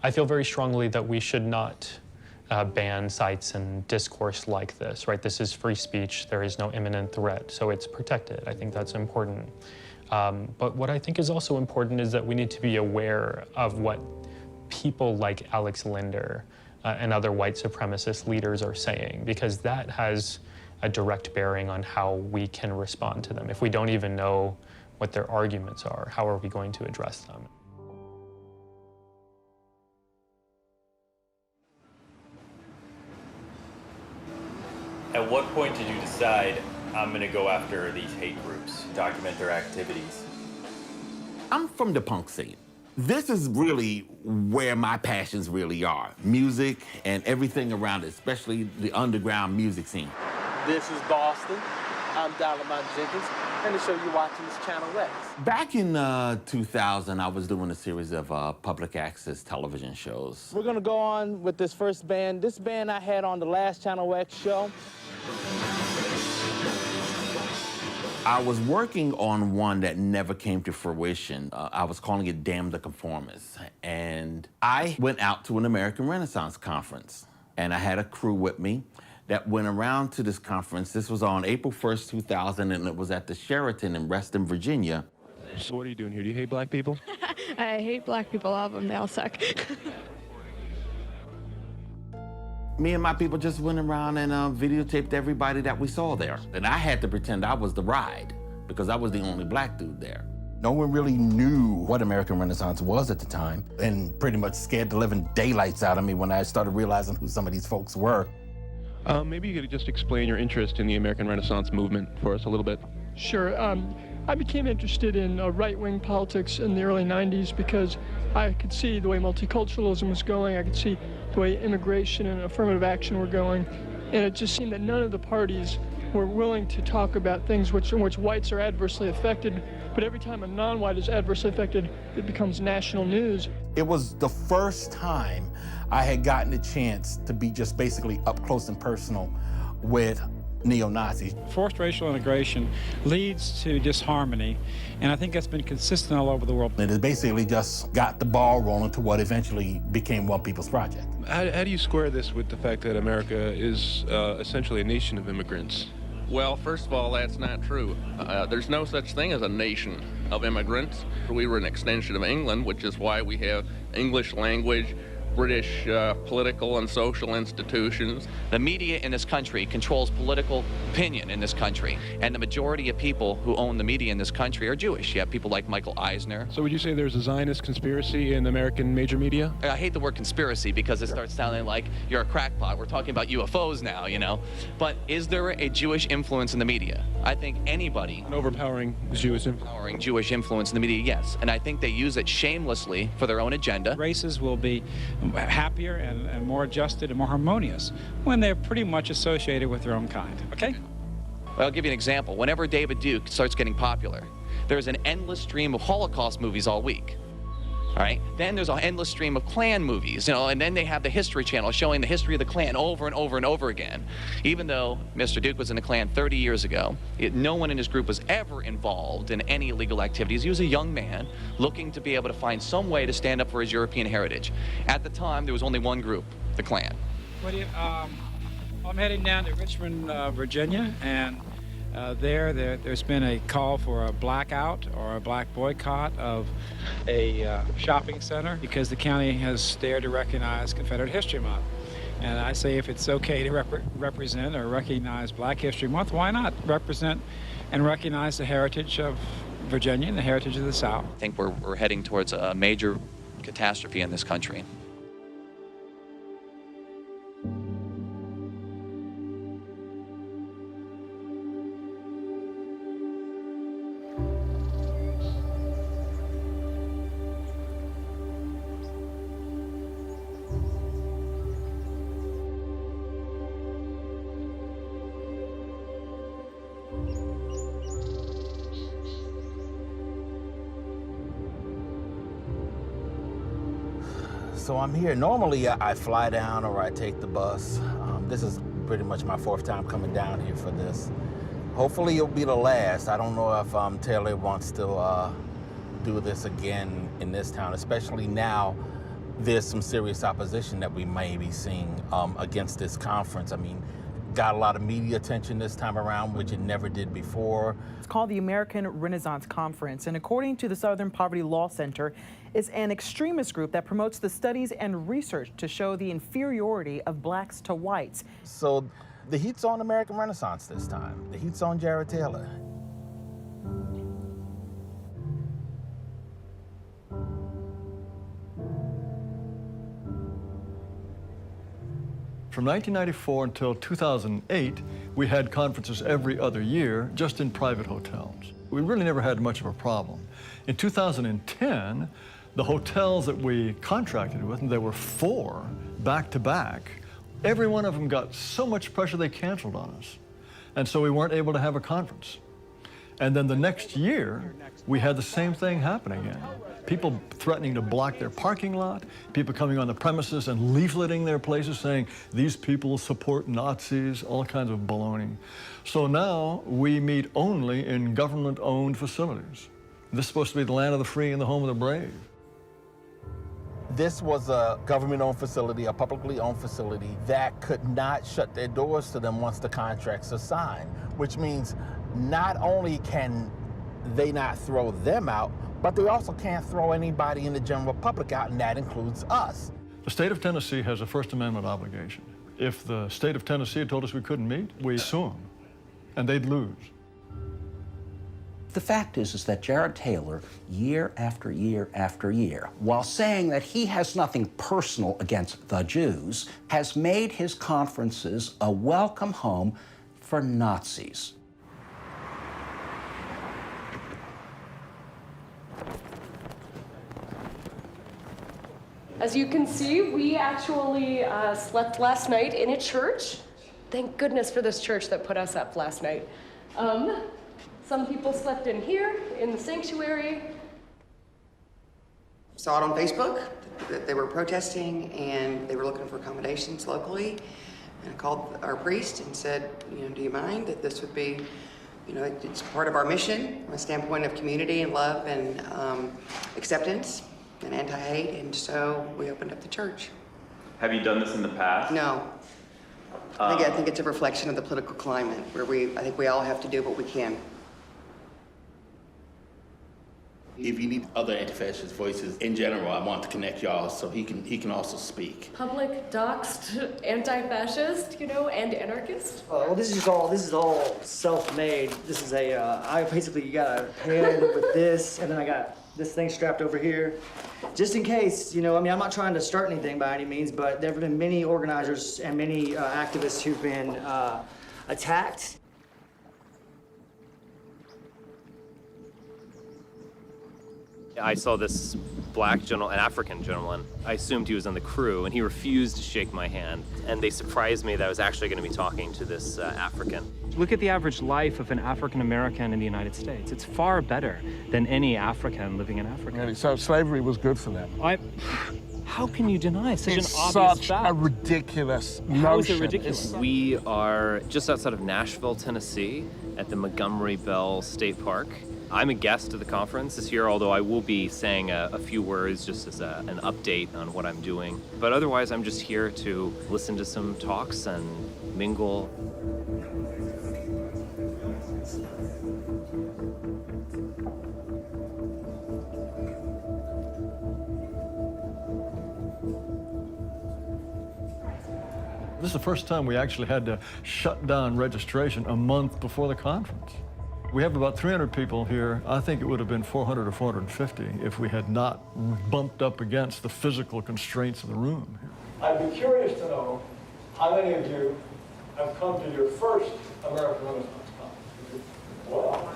I feel very strongly that we should not ban sites and discourse like this, right? This is free speech. There is no imminent threat, so it's protected. I think that's important. But what I think is also important is that we need to be aware of what people like Alex Linder and other white supremacist leaders are saying, because that has a direct bearing on how we can respond to them. If we don't even know what their arguments are, how are we going to address them? At what point did you decide I'm going to go after these hate groups, document their activities. I'm from the punk scene. This is really where my passions really are. Music and everything around it, especially the underground music scene. This is Boston. I'm Dalaman Jenkins, and the show you're watching is Channel X. Back in 2000, I was doing a series of public access television shows. We're gonna go on with this first band. This band I had on the last Channel X show. I was working on one that never came to fruition. I was calling it Damn the Conformists. And I went out to an American Renaissance conference, and I had a crew with me that went around to this conference. This was on April 1st, 2000, and it was at the Sheraton in Reston, Virginia. So what are you doing here? Do you hate black people? I hate black people, all of them. They all suck. Me and my people just went around and videotaped everybody that we saw there. And I had to pretend I was the ride because I was the only black dude there. No one really knew what American Renaissance was at the time, and pretty much scared the living daylights out of me when I started realizing who some of these folks were. Maybe you could just explain your interest in the American Renaissance movement for us a little bit. Sure. I became interested in right-wing politics in the early 90s because I could see the way multiculturalism was going. I could see the way immigration and affirmative action were going. And it just seemed that none of the parties were willing to talk about things in which whites are adversely affected. But every time a non-white is adversely affected, it becomes national news. It was the first time I had gotten a chance to be just basically up close and personal with neo-Nazis. Forced racial integration leads to disharmony, and I think that's been consistent all over the world. And it basically just got the ball rolling to what eventually became One People's Project. How do you square this with the fact that America is essentially a nation of immigrants? Well, first of all, that's not true. There's no such thing as a nation of immigrants. We were an extension of England, which is why we have English language, British political and social institutions. The media in this country controls political opinion in this country, and the majority of people who own the media in this country are Jewish. You have people like Michael Eisner. So would you say there's a Zionist conspiracy in American major media? I hate the word conspiracy because it starts sounding like you're a crackpot. We're talking about UFOs now, you know. But is there a Jewish influence in the media? I think anybody... An overpowering Jewish influence. Overpowering Jewish influence in the media, yes. And I think they use it shamelessly for their own agenda. Races will be happier and more adjusted and more harmonious when they're pretty much associated with their own kind, okay? Well, I'll give you an example. Whenever David Duke starts getting popular, there's an endless stream of Holocaust movies all week. All right? Then there's an endless stream of Klan movies, you know, and then they have the History Channel showing the history of the Klan over and over and over again. Even though Mr. Duke was in the Klan 30 years ago, no one in his group was ever involved in any illegal activities. He was a young man looking to be able to find some way to stand up for his European heritage. At the time, there was only one group, the Klan. I'm heading down to Richmond, Virginia, and there's been a call for a blackout or a black boycott of a shopping center because the county has dared to recognize Confederate History Month. And I say if it's okay to represent or recognize Black History Month, why not represent and recognize the heritage of Virginia and the heritage of the South? I think we're heading towards a major catastrophe in this country. So I'm here. Normally I fly down or I take the bus. This is pretty much my fourth time coming down here for this. Hopefully it'll be the last. I don't know if Taylor wants to do this again in this town, especially now there's some serious opposition that we may be seeing against this conference. I mean, got a lot of media attention this time around, which it never did before. It's called the American Renaissance Conference, and according to the Southern Poverty Law Center, it's an extremist group that promotes the studies and research to show the inferiority of blacks to whites. So the heat's on American Renaissance this time. The heat's on Jared Taylor. From 1994 until 2008, we had conferences every other year, just in private hotels. We really never had much of a problem. In 2010, the hotels that we contracted with, and there were 4 back-to-back, every one of them got so much pressure they canceled on us. And so we weren't able to have a conference. And then the next year, we had the same thing happen again. People threatening to block their parking lot, people coming on the premises and leafleting their places saying, these people support Nazis, all kinds of baloney. So now we meet only in government-owned facilities. This is supposed to be the land of the free and the home of the brave. This was a government-owned facility, a publicly owned facility that could not shut their doors to them once the contracts are signed, which means not only can they not throw them out, but they also can't throw anybody in the general public out, and that includes us. The state of Tennessee has a First Amendment obligation. If the state of Tennessee had told us we couldn't meet, we'd sue them, and they'd lose. The fact is that Jared Taylor, year after year after year, while saying that he has nothing personal against the Jews, has made his conferences a welcome home for Nazis. As you can see, we actually slept last night in a church. Thank goodness for this church that put us up last night. Some people slept in here, in the sanctuary. Saw it on Facebook that they were protesting and they were looking for accommodations locally. And I called our priest and said, do you mind that this would be, it's part of our mission from a standpoint of community and love and acceptance and anti-hate, and so we opened up the church. Have you done this in the past? No. I think it's a reflection of the political climate where I think we all have to do what we can. If you need other anti-fascist voices in general, I want to connect y'all so he can also speak. Public, doxed, anti-fascist, and anarchist. Well, this is all self-made. This is you got a hand with this, and then I got this thing strapped over here. Just in case, I'm not trying to start anything by any means, but there have been many organizers and many activists who've been attacked. I saw this black gentleman, an African gentleman. I assumed he was on the crew, and he refused to shake my hand. And they surprised me that I was actually going to be talking to this African. Look at the average life of an African American in the United States. It's far better than any African living in Africa. Really? So slavery was good for them? How can you deny such it's an obvious such fact? a ridiculous notion. How is it ridiculous? We are just outside of Nashville, Tennessee, at the Montgomery Bell State Park. I'm a guest of the conference this year, although I will be saying a few words just as an update on what I'm doing. But otherwise, I'm just here to listen to some talks and mingle. This is the first time we actually had to shut down registration a month before the conference. We have about 300 people here. I think it would have been 400 or 450 if we had not bumped up against the physical constraints of the room. I'd be curious to know how many of you have come to your first American Renaissance conference. Wow.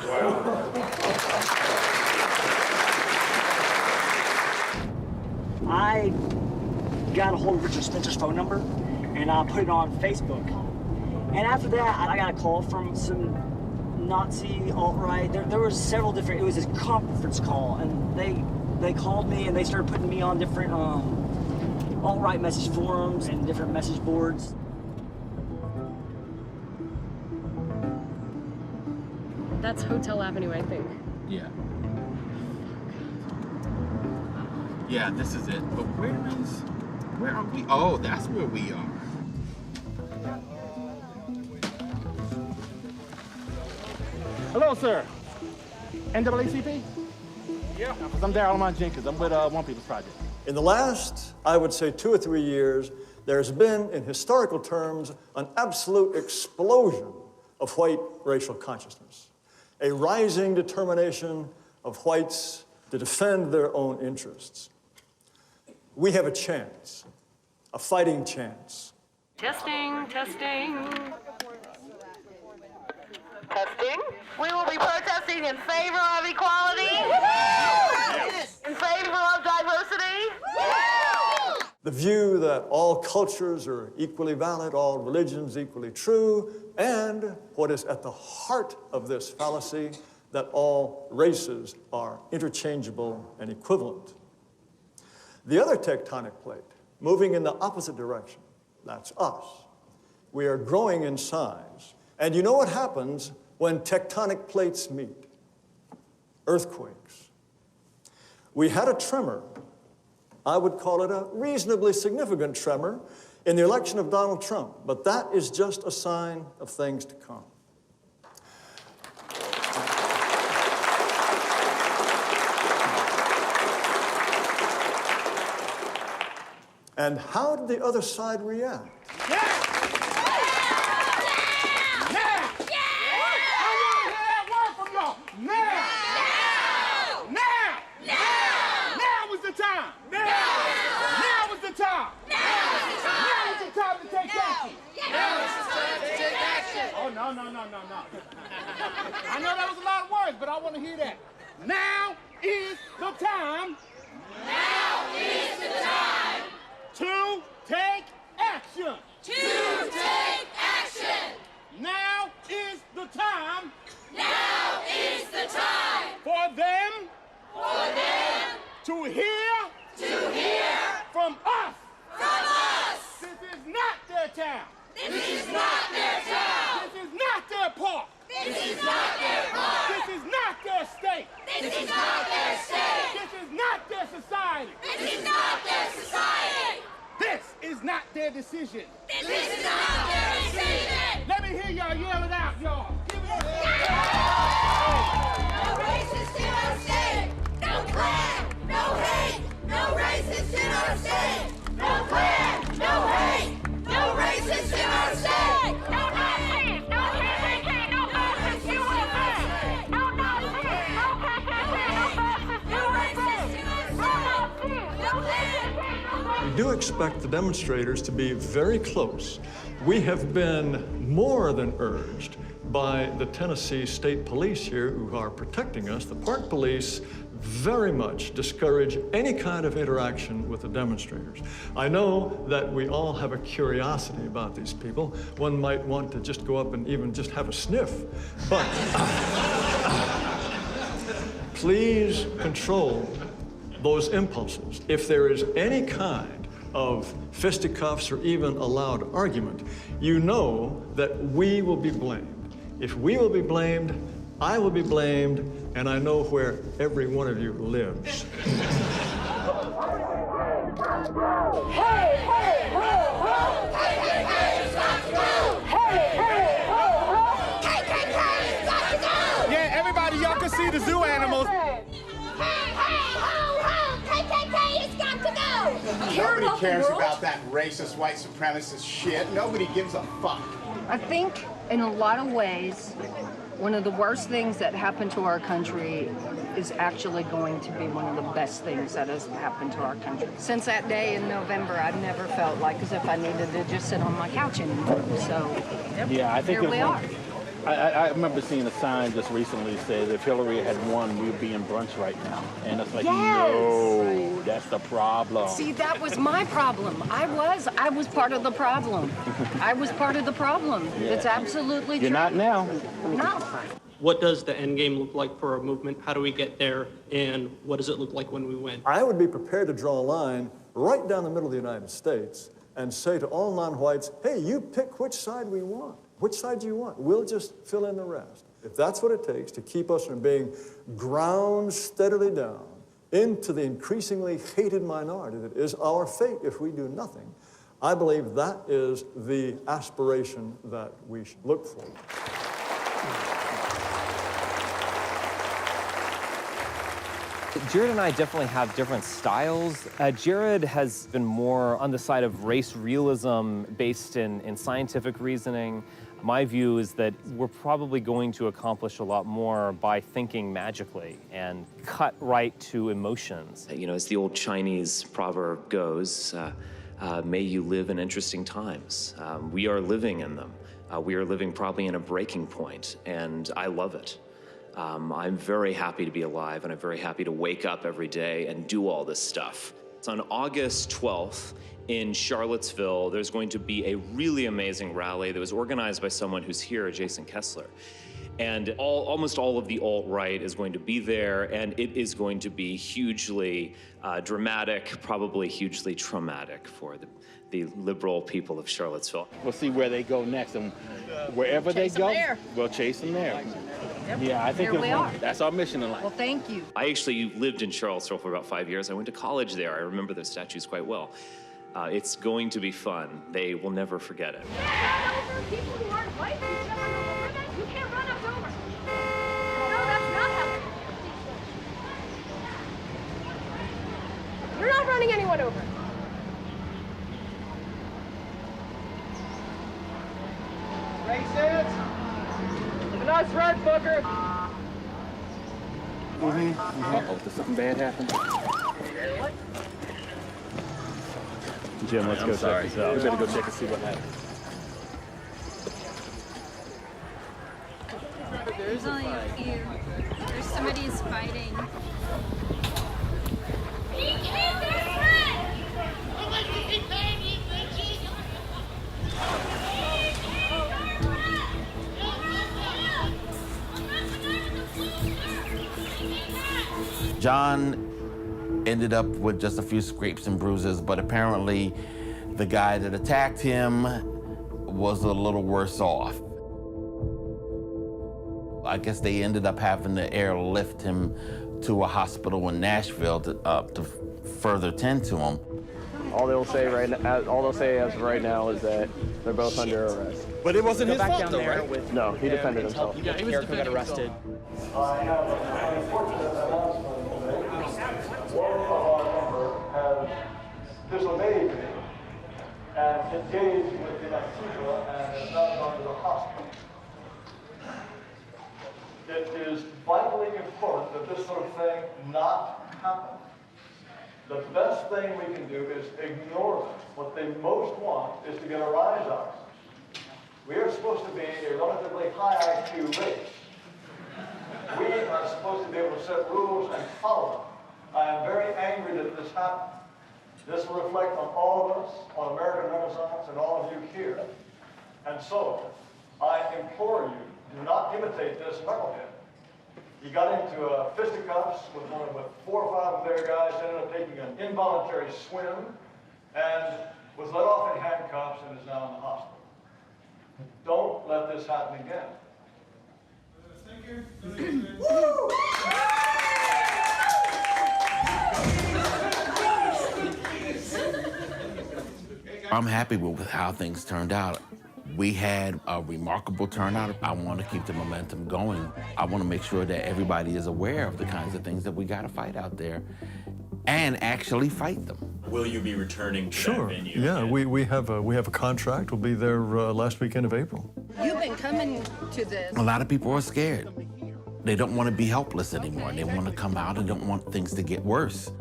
I got a hold of Richard Spencer's phone number and I put it on Facebook. And after that, I got a call from some Nazi, alt-right, there was several different, it was this conference call, and they called me and they started putting me on different alt-right message forums and different message boards. That's Hotel Avenue, I think. Yeah. Yeah, this is it. But where are we? Oh, that's where we are. Hello, sir. NAACP? Yeah. I'm Darrell Jenkins. I'm with One People's Project. In the last, I would say, 2 or 3 years, there's been, in historical terms, an absolute explosion of white racial consciousness, a rising determination of whites to defend their own interests. We have a chance, a fighting chance. Testing, testing. Testing. We will be protesting in favor of equality. In favor of diversity. The view that all cultures are equally valid, all religions equally true, and what is at the heart of this fallacy, that all races are interchangeable and equivalent. The other tectonic plate, moving in the opposite direction, that's us. We are growing in size. And you know what happens when tectonic plates meet? Earthquakes. We had a tremor. I would call it a reasonably significant tremor in the election of Donald Trump, but that is just a sign of things to come. And how did the other side react? No. I know that was a lot of words, but I want to hear that. Now is the time. Now is the time. To take action. To take action. Now is the time. Now is the time. For them. For them. To hear. To hear. From us. From us. This is not their town. This is not their town. This is not their park. This is not their park. This is not their state. This is not their state. This is not their society. This is not their society. This is not their decision. This is not their decision. Let me hear y'all yell it out, y'all. Give it up. No racist in our state. No Klan. No hate. No racist in our state. No Klan. No hate. No racist in our state! No Nazis! No KKK! No fascist USA! No Nazis! No KKK! No fascist USA! No Nazis! No KKK! We do expect the demonstrators to be very close. We have been more than urged by the Tennessee State Police here who are protecting us. The Park Police very much discourage any kind of interaction with the demonstrators. I know that we all have a curiosity about these people. One might want to just go up and even just have a sniff, but please control those impulses. If there is any kind of fisticuffs or even a loud argument, you know that we will be blamed. If we will be blamed, I will be blamed, and I know where every one of you lives. Hey, hey, ho, ho! KKK has got to go! Hey, hey, ho, ho! KKK has got to go! Yeah, everybody, y'all can see the zoo animals. Hey, hey, ho, ho! KKK has got to go! Nobody cares about that racist, white supremacist shit. Nobody gives a fuck. I think in a lot of ways, one of the worst things that happened to our country is actually going to be one of the best things that has happened to our country. Since that day in November, I've never felt like as if I needed to just sit on my couch anymore. So Yeah, I think here we are. I remember seeing a sign just recently that said if Hillary had won, we'd be in brunch right now. And it's like, Yes. no, that's the problem. See, that was my problem. I was part of the problem. I was part of the problem. Yeah. It's absolutely You're true. not now. No. What does the end game look like for our movement? How do we get there? And what does it look like when we win? I would be prepared to draw a line right down the middle of the United States and say to all non-whites, hey, you pick which side we want. Which side do you want? We'll just fill in the rest. If that's what it takes to keep us from being ground steadily down into the increasingly hated minority that is our fate if we do nothing, I believe that is the aspiration that we should look for. Jared and I definitely have different styles. Jared has been more on the side of race realism based in scientific reasoning. My view is that we're probably going to accomplish a lot more by thinking magically and cut right to emotions. You know, as the old Chinese proverb goes, May you live in interesting times. We are living in them. We are living probably in a breaking point, and I love it. I'm very happy to be alive, and I'm very happy to wake up every day and do all this stuff. It's on August 12th in Charlottesville. There's going to be a really amazing rally that was organized by someone who's here, Jason Kessler. And almost all of the alt-right is going to be there, and it is going to be hugely dramatic, probably hugely traumatic for the liberal people of Charlottesville. We'll see where they go next, and wherever they go, we'll chase them there. Yeah, I think that's our mission in life. Well, thank you. I actually lived in Charlottesville for about 5 years. I went to college there. I remember the statues quite well. It's going to be fun. They will never forget it. People who aren't white, you can't run us over. No, that's not happening. You're not running anyone over. Racist! Look at us, red booger. Uh-oh, did something bad happen? Jim, let's go check this out. We better go check and see what happened. There's only a few. There's somebody's fighting. John ended up with just a few scrapes and bruises, but apparently the guy that attacked him was a little worse off. I guess they ended up having to airlift him to a hospital in Nashville to further tend to him. All they'll say as of right now is that they're both under arrest. But it wasn't his fault, though, there right? No, he defended himself. Yeah, he was got arrested. I have an unfortunate announcement to make. One of our members has disobeyed me and engaged with the Antifa and is now gone to the hospital. It is vitally important that this sort of thing not happen. The best thing we can do is ignore them. What they most want is to get a rise out of us. We are supposed to be a relatively high IQ race. We are supposed to be able to set rules and follow them. I am very angry that this happened. This will reflect on all of us, on American Renaissance, and all of you here. And so, I implore you, do not imitate this knucklehead. He got into fisticuffs with 4 or 5 of their guys, ended up taking an involuntary swim, and was let off in handcuffs and is now in the hospital. Don't let this happen again. I'm happy with how things turned out. We had a remarkable turnout. I want to keep the momentum going. I want to make sure that everybody is aware of the kinds of things that we got to fight out there and actually fight them. Will you be returning to Sure. that venue? Yeah, we have a contract. We'll be there last weekend of April. You've been coming to this. A lot of people are scared. They don't want to be helpless anymore. They want to come out and don't want things to get worse.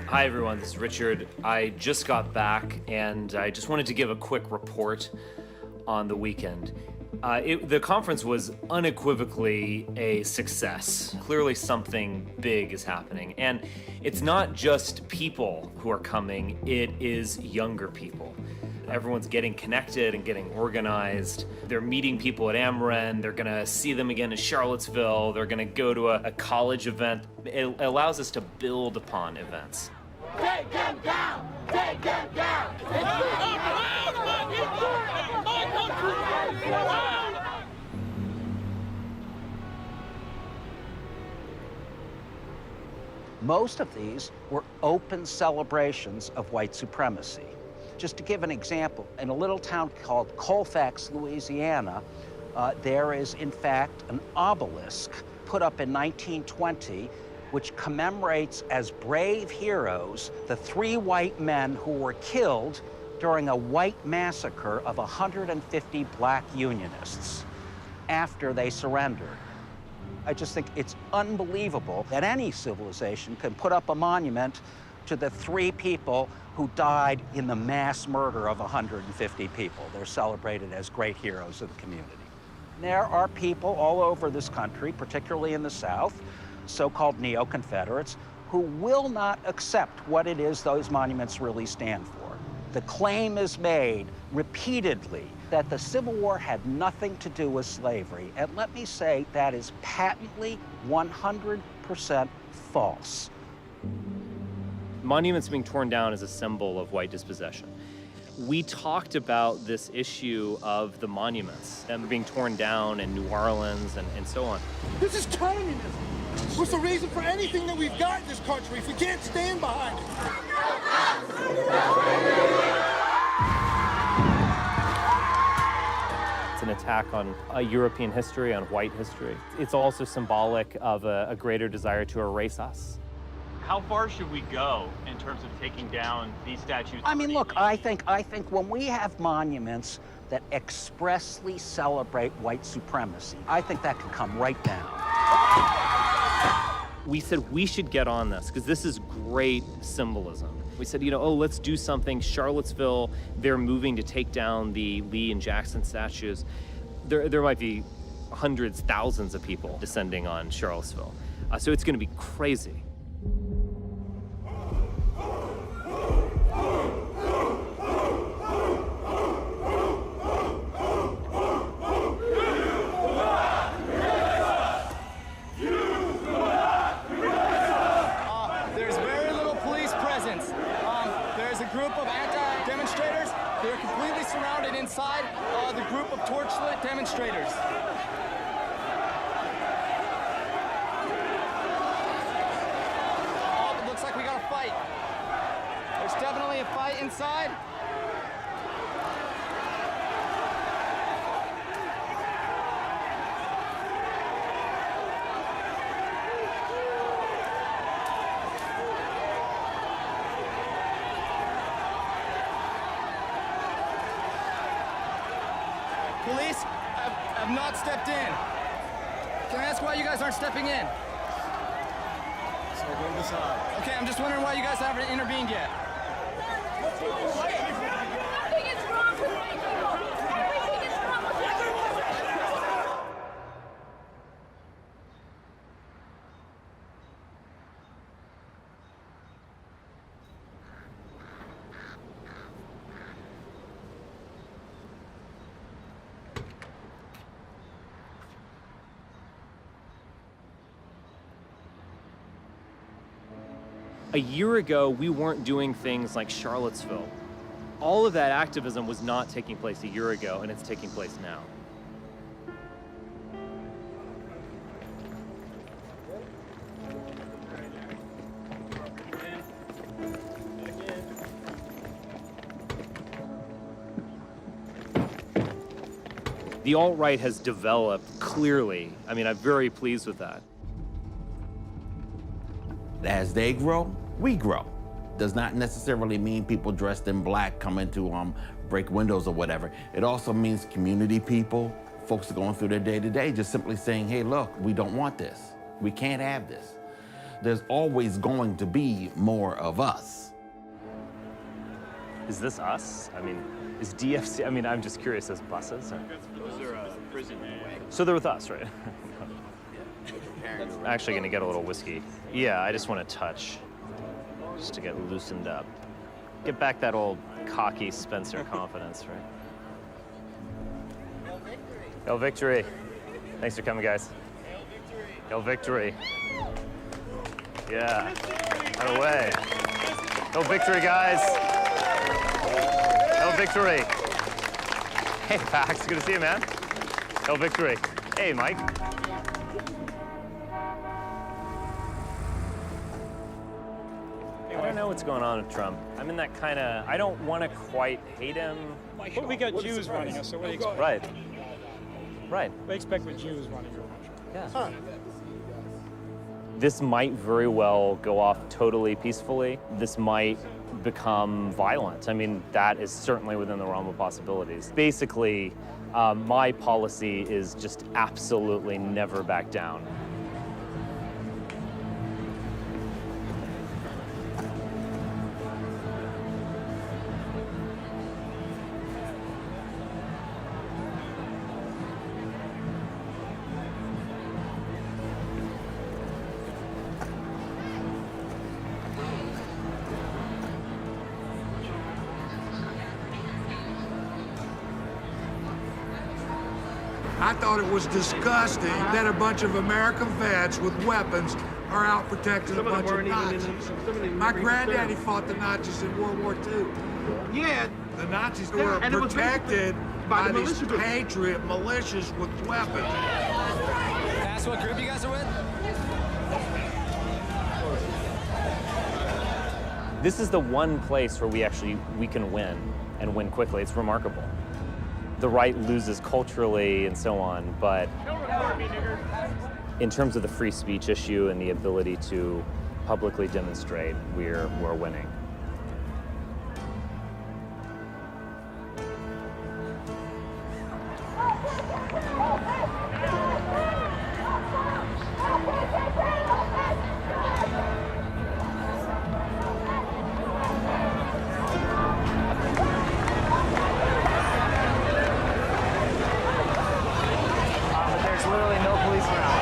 Hi everyone, this is Richard. I just got back and I just wanted to give a quick report on the weekend. The conference was unequivocally a success. Clearly something big is happening. And it's not just people who are coming, it is younger people. Everyone's getting connected and getting organized. They're meeting people at Ameren. They're gonna see them again in Charlottesville. They're gonna go to a college event. It allows us to build upon events. Take them down! Take them down! Most of these were open celebrations of white supremacy. Just to give an example, in a little town called Colfax, Louisiana, there is, in fact, an obelisk put up in 1920 which commemorates as brave heroes the 3 white men who were killed during a white massacre of 150 black Unionists after they surrendered. I just think it's unbelievable that any civilization can put up a monument to the 3 people who died in the mass murder of 150 people. They're celebrated as great heroes of the community. There are people all over this country, particularly in the South, so-called neo-Confederates, who will not accept what it is those monuments really stand for. The claim is made repeatedly that the Civil War had nothing to do with slavery. And let me say that is patently 100% false. Monuments being torn down is a symbol of white dispossession. We talked about this issue of the monuments, them being torn down in New Orleans and so on. This is communism. What's the reason for anything that we've got in this country if we can't stand behind it? It's an attack on European history, on white history. It's also symbolic of a greater desire to erase us. How far should we go in terms of taking down these statues? I mean, look, I think when we have monuments that expressly celebrate white supremacy, I think that can come right down. We said we should get on this because this is great symbolism. We said, you know, oh, let's do something. Charlottesville, they're moving to take down the Lee and Jackson statues. There might be hundreds, thousands of people descending on Charlottesville. So it's going to be crazy. Inside the group of torchlit demonstrators. Oh, it looks like we got a fight. There's definitely a fight inside. Police have not stepped in. Can I ask why you guys aren't stepping in? So go to the side. Okay, I'm just wondering why you guys haven't intervened yet. Nothing is wrong with white people. Everything is wrong with white people. A year ago, we weren't doing things like Charlottesville. All of that activism was not taking place a year ago, and it's taking place now. The alt-right has developed clearly. I mean, I'm very pleased with that. As they grow, we grow. Does not necessarily mean people dressed in black coming to break windows or whatever. It also means community people, folks are going through their day-to-day, just simply saying, hey, look, we don't want this. We can't have this. There's always going to be more of us. Is this us? I mean, is DFC, I mean, I'm just curious, as buses? Or? Those are prison wagons. So they're with us, right? I'm actually gonna get a little whiskey. Yeah, I just want to touch, just to get loosened up. Get back that old cocky Spencer confidence, right? Hail victory. Thanks for coming, guys. Hail victory. Yeah, right away. Hail victory, guys. Hail victory. Hey, Pax, good to see you, man. Hail victory. Hey, Mike. I don't know what's going on with Trump. I'm in that kind of, I don't want to quite hate him. But we got Jews running us, so what do you expect? Right. Right. What do you expect with Jews running your country? Yeah. Huh. This might very well go off totally peacefully. This might become violent. I mean, that is certainly within the realm of possibilities. Basically, my policy is just absolutely never back down. I thought it was disgusting that a bunch of American vets with weapons are out protecting a bunch of Nazis. My granddaddy fought the Nazis in World War II. Yeah, the Nazis were protected by these patriot militias with weapons. Ask what group you guys are with? This is the one place where we can win and win quickly. It's remarkable. The right loses culturally and so on, but in terms of the free speech issue and the ability to publicly demonstrate, we're winning. There's literally no police around.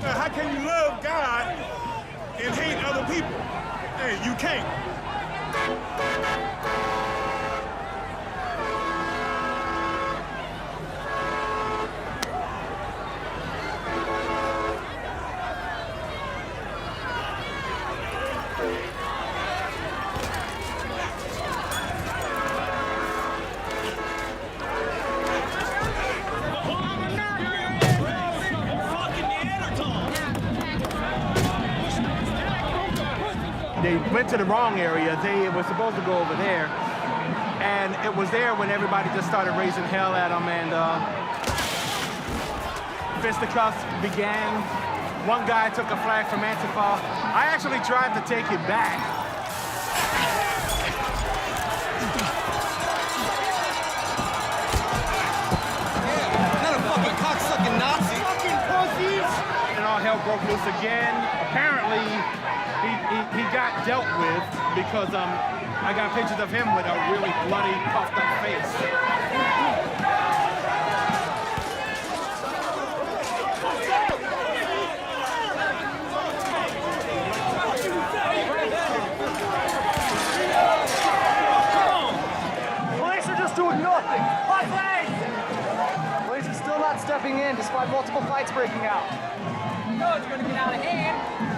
How can you love God and hate other people? Hey, you can't. They went to the wrong area. They were supposed to go over there. And it was there when everybody just started raising hell at them, and fisticuffs began. One guy took a flag from Antifa. I actually tried to take it back. Not a fucking cocksucking Nazi. Fucking pussies! And all hell broke loose again. Apparently, he got dealt with because I got pictures of him with a really bloody, puffed up face. Police are just doing nothing. Police are still not stepping in despite multiple fights breaking out. No, it's going to get out of hand.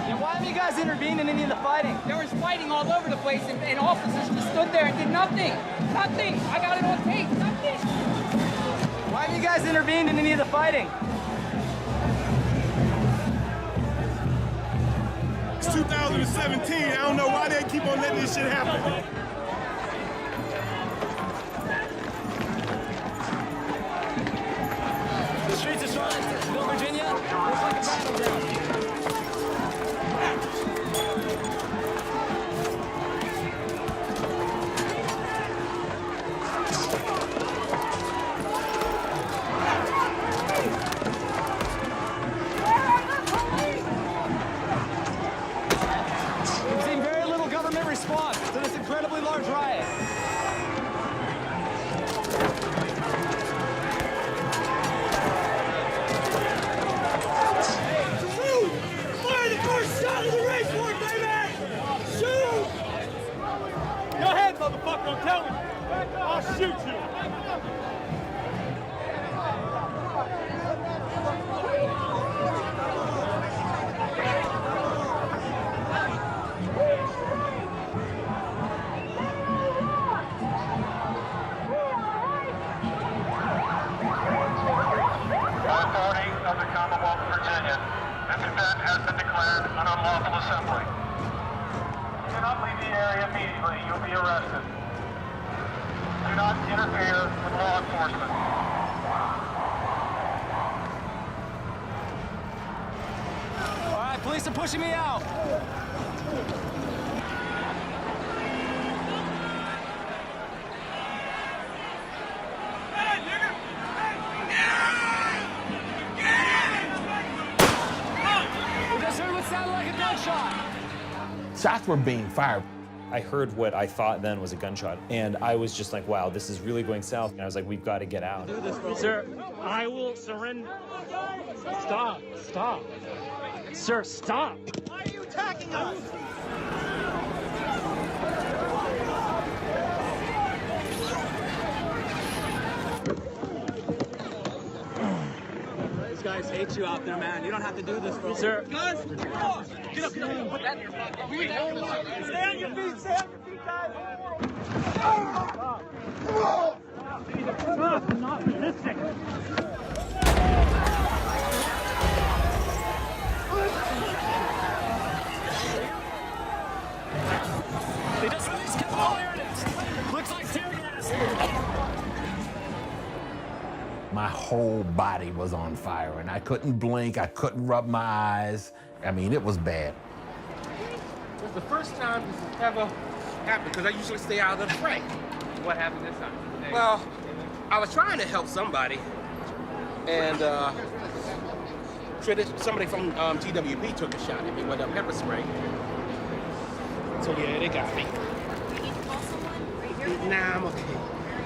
And why haven't you guys intervened in any of the fighting? There was fighting all over the place, and officers just stood there and did nothing. Nothing. I got it on tape. Nothing. Why haven't you guys intervened in any of the fighting? It's 2017. I don't know why they keep on letting this shit happen. The streets of Charlottesville, Virginia, looks like a battleground. We've seen very little government response to this incredibly assembly. Do not leave the area immediately. You'll be arrested. Do not interfere with law enforcement. All right, police are pushing me out. It just heard what sounded like a gunshot. Shots were being fired. I heard what I thought then was a gunshot, and I was just like, wow, this is really going south. And I was like, we've got to get out. Sir, I will surrender. Stop, stop. Sir, stop. Why are you attacking us? These guys hate you out there, man. You don't have to do this, bro. Sir. Guns? Get up, get up. Put that in your pocket. Stay on your feet, stay on your feet, guys. Stop, not listening. They just released chemical. Oh, there it is. Looks like tear gas. My whole body was on fire, and I couldn't blink, I couldn't rub my eyes. I mean, it was bad. It was the first time this has ever happened, because I usually stay out of the fray. What happened this time? Well, I was trying to help somebody, and somebody from TWP took a shot at me with a pepper spray. So yeah, they got me. Do you need to call someone right here? Nah, I'm okay.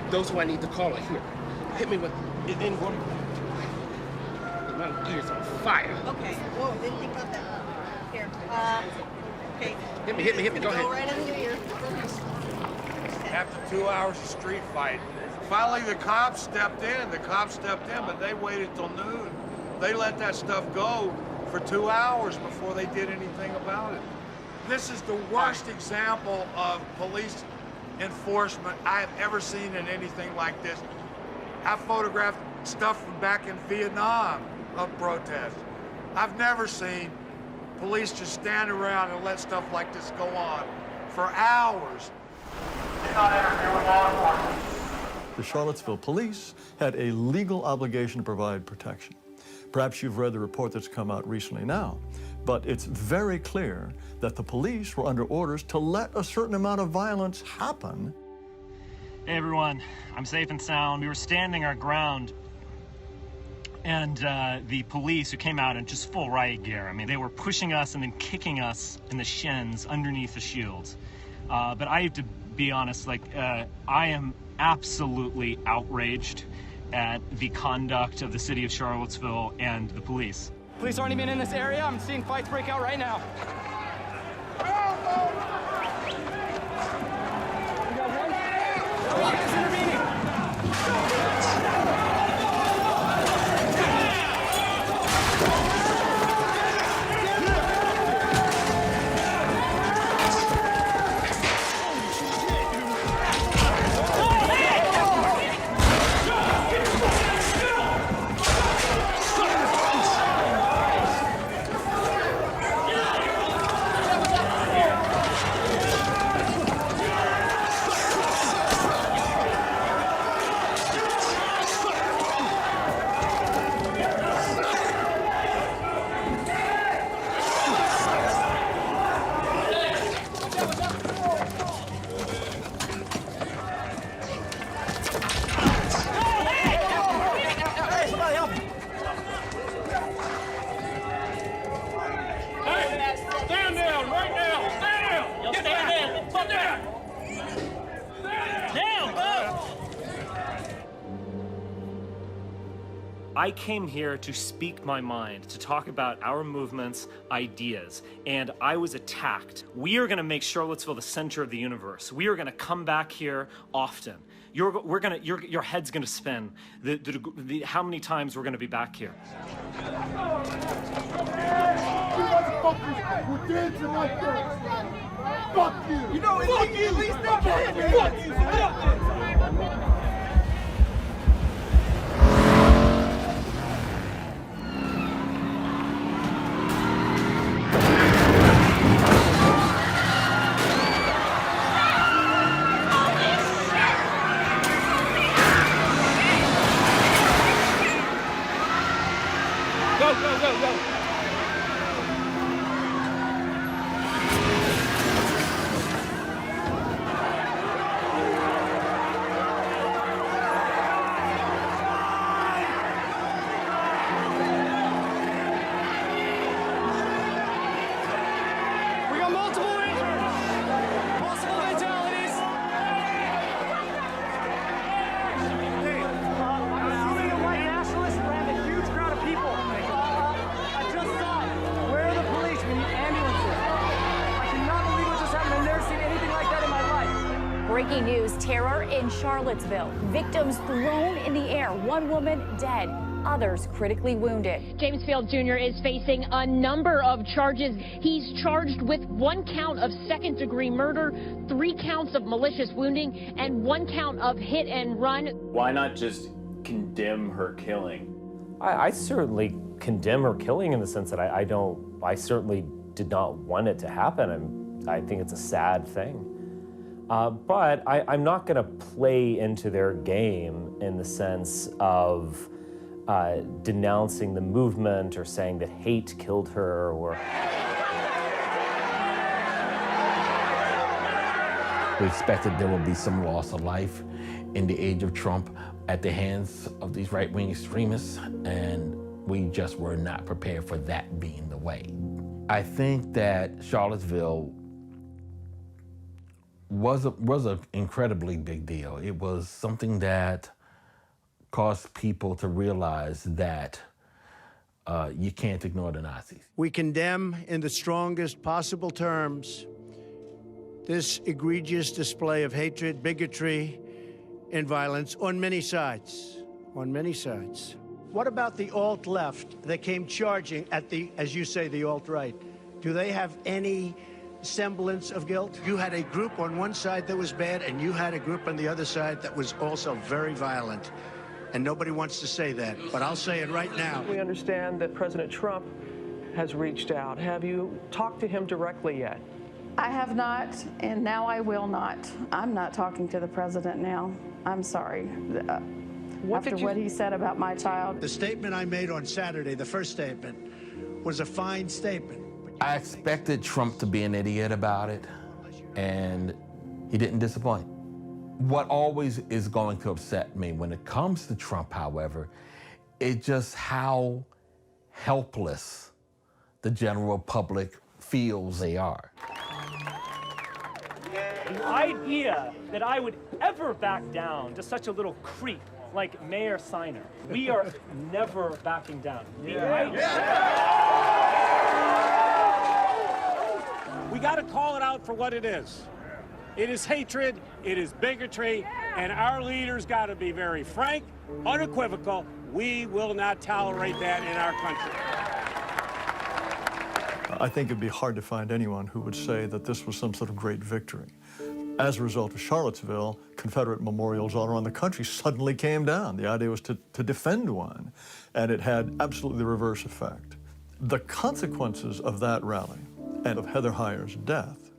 Those who I need to call are here. Hit me with it in water. My ears on fire. Okay. Whoa, didn't think about that. Here. Okay. Hit me. Go ahead. Go right in the ear. After 2 hours of street fight, finally the cops stepped in. But they waited till noon. They let that stuff go for 2 hours before they did anything about it. This is the worst example of police enforcement I've ever seen in anything like this. I photographed stuff from back in Vietnam of protests. I've never seen police just stand around and let stuff like this go on for hours. Do not interfere with law enforcement. The Charlottesville police had a legal obligation to provide protection. Perhaps you've read the report that's come out recently now, but it's very clear that the police were under orders to let a certain amount of violence happen. Hey everyone, I'm safe and sound. We were standing our ground, and the police who came out in just full riot gear, I mean, they were pushing us and then kicking us in the shins underneath the shields. But I have to be honest, I am absolutely outraged at the conduct of the city of Charlottesville and the police. Police aren't even in this area. I'm seeing fights break out right now. I came here to speak my mind, to talk about our movement's ideas, and I was attacked. We are gonna make Charlottesville the center of the universe. We are gonna come back here often. Your head's gonna spin. How many times we're gonna be back here. You motherfuckers were dancing like that. Fuck you. You know, fuck you. At least they can. Fuck you. Fuck you. go, go, go. We got multiple injured. Possible fatalities. Assuming a white nationalist ran a huge crowd of people. I just saw it. Where are the police? We need ambulances. I cannot believe what just happened. I've never seen anything like that in my life. Breaking news, terror in Charlottesville. Victims thrown in the air. One woman dead, others critically wounded. James Field Jr. is facing a number of charges. He's charged with 1 count of second-degree murder, 3 counts of malicious wounding, and 1 count of hit and run. Why not just condemn her killing? I certainly condemn her killing in the sense that I certainly did not want it to happen. I think it's a sad thing. But I'm not going to play into their game in the sense of denouncing the movement or saying that hate killed her or... We expected there would be some loss of life in the age of Trump at the hands of these right-wing extremists, and we just were not prepared for that being the way. I think that Charlottesville was an incredibly big deal. It was something that caused people to realize that you can't ignore the Nazis. We condemn in the strongest possible terms this egregious display of hatred, bigotry, and violence on many sides, on many sides. What about the alt-left that came charging at the, as you say, the alt-right? Do they have any semblance of guilt? You had a group on one side that was bad, and you had a group on the other side that was also very violent. And nobody wants to say that, but I'll say it right now. We understand that President Trump has reached out. Have you talked to him directly yet? I have not, and now I will not. I'm not talking to the president now. I'm sorry. After what he said about my child. The statement I made on Saturday, the first statement, was a fine statement. I expected Trump to be an idiot about it, and he didn't disappoint. What always is going to upset me when it comes to Trump, however, is just how helpless the general public feels they are. The idea that I would ever back down to such a little creep like Mayor Signer. We are never backing down. We got to call it out for what it is. It is hatred, it is bigotry, and our leaders got to be very frank, unequivocal. We will not tolerate that in our country. I think it'd be hard to find anyone who would say that this was some sort of great victory. As a result of Charlottesville, Confederate memorials all around the country suddenly came down. The idea was to defend one, and it had absolutely the reverse effect. The consequences of that rally and of Heather Heyer's death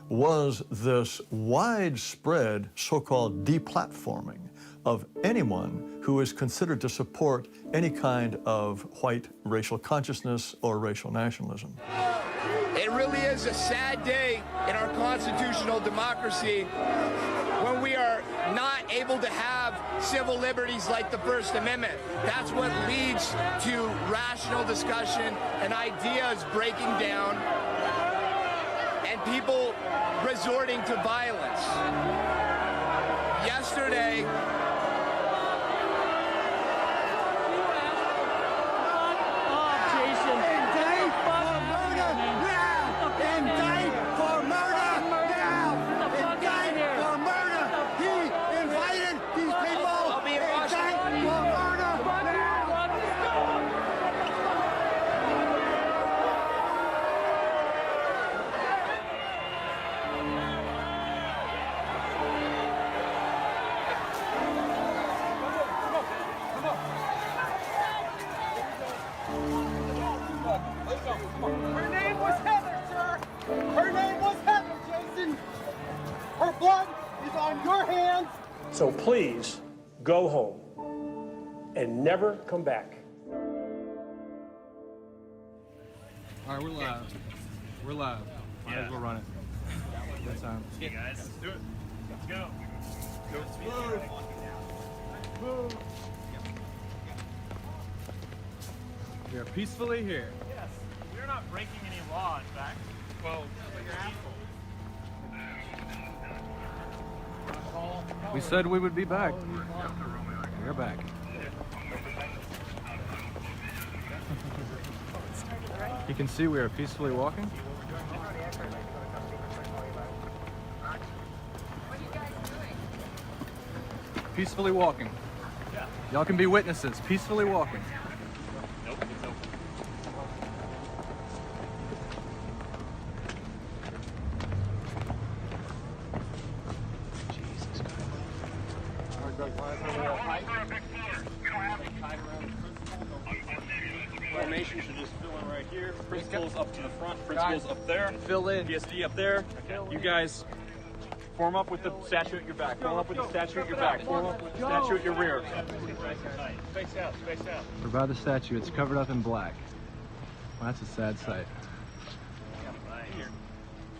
was this widespread so-called deplatforming of anyone who is considered to support any kind of white racial consciousness or racial nationalism. It really is a sad day in our constitutional democracy when we are not able to have civil liberties like the First Amendment. That's what leads to rational discussion and ideas breaking down and people resorting to violence. Yesterday, Her name was Heather, sir. Her name was Heather, Jason. Her blood is on your hands. So please, go home and never come back. All right, we're live. We're live. Might as well run it. Good time. Yeah, guys. Let's do it. Let's go. Let's move. Move. We are peacefully here. Yes. We're not breaking any law, in fact. Well, you're peaceful. We said we would be back. We're back. You can see we are peacefully walking. Peacefully walking. Y'all can be witnesses. Peacefully walking. Nope, it's open. Formation should just fill in right here. Principals up to the front. Principals up there. Fill in. PSD up there. Okay. You guys form up with the statue at your back. Form up with the statue at your back. Form up with the statue at your rear. Space out, space out. We're by the statue. It's covered up in black. Well, that's a sad sight.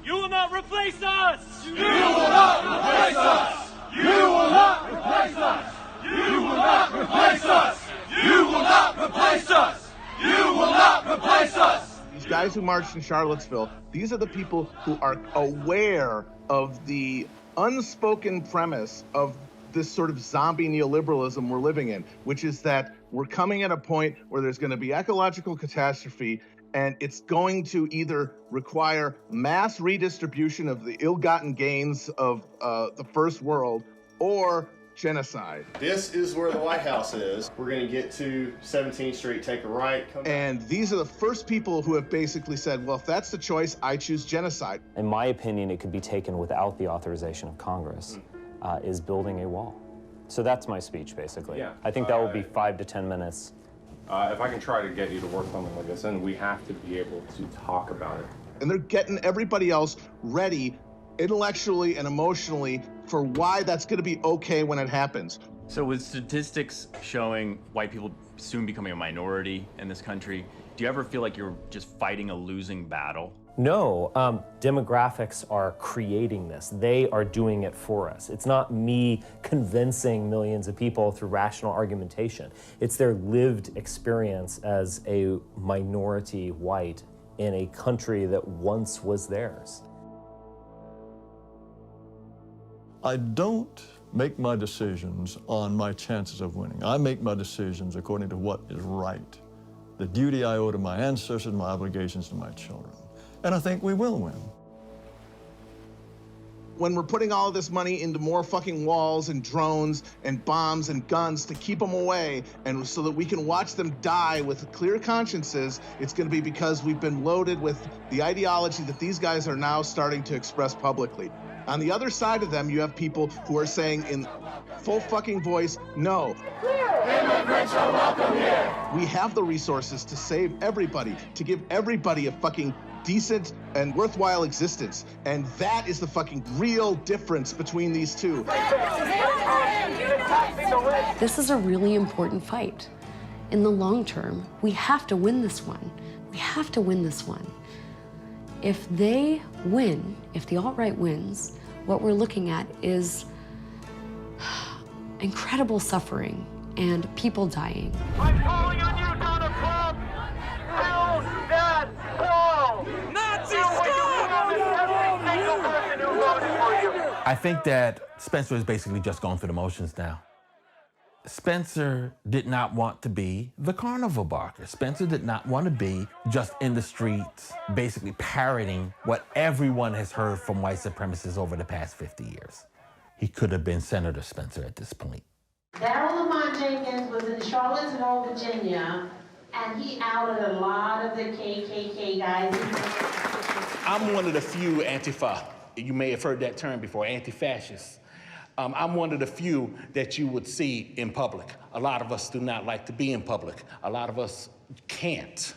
You will not replace us! You will not replace us! You will not replace us! You will not replace us! You will not replace us! You will not replace us! These guys who marched in Charlottesville, these are the people who are aware of the unspoken premise of this sort of zombie neoliberalism we're living in, which is that we're coming at a point where there's going to be ecological catastrophe, and it's going to either require mass redistribution of the ill-gotten gains of the first world or genocide. This is where the White House is. We're going to get to 17th Street, take a right. And these are the first people who have basically said, well, if that's the choice, I choose genocide. In my opinion, it could be taken without the authorization of Congress, is building a wall. So that's my speech, basically. Yeah. I think that will be 5 to 10 minutes. If I can try to get you to work something like this, then we have to be able to talk about it. And they're getting everybody else ready intellectually and emotionally for why that's going to be okay when it happens. So with statistics showing white people soon becoming a minority in this country, do you ever feel like you're just fighting a losing battle? No, demographics are creating this. They are doing it for us. It's not me convincing millions of people through rational argumentation. It's their lived experience as a minority white in a country that once was theirs. I don't make my decisions on my chances of winning. I make my decisions according to what is right. The duty I owe to my ancestors, my obligations to my children. And I think we will win. When we're putting all of this money into more fucking walls and drones and bombs and guns to keep them away, and so that we can watch them die with clear consciences, it's going to be because we've been loaded with the ideology that these guys are now starting to express publicly. On the other side of them, you have people who are saying in full fucking voice, no. Immigrants are welcome here. We have the resources to save everybody, to give everybody a fucking decent and worthwhile existence. And that is the fucking real difference between these two. This is a really important fight. In the long term, we have to win this one. We have to win this one. If they win, if the alt-right wins, what we're looking at is incredible suffering and people dying. I'm calling on you, Donald Trump! Fill that wall! Nazis, every single person who voted for you! I think that Spencer is basically just going through the motions now. Spencer did not want to be the carnival barker. Spencer did not want to be just in the streets, basically parroting what everyone has heard from white supremacists over the past 50 years. He could have been Senator Spencer at this point. Darryl Lamont Jenkins was in Charlottesville, Virginia, and he outed a lot of the KKK guys. I'm one of the few Antifa. You may have heard that term before, anti-fascists. I'm one of the few that you would see in public. A lot of us do not like to be in public. A lot of us can't.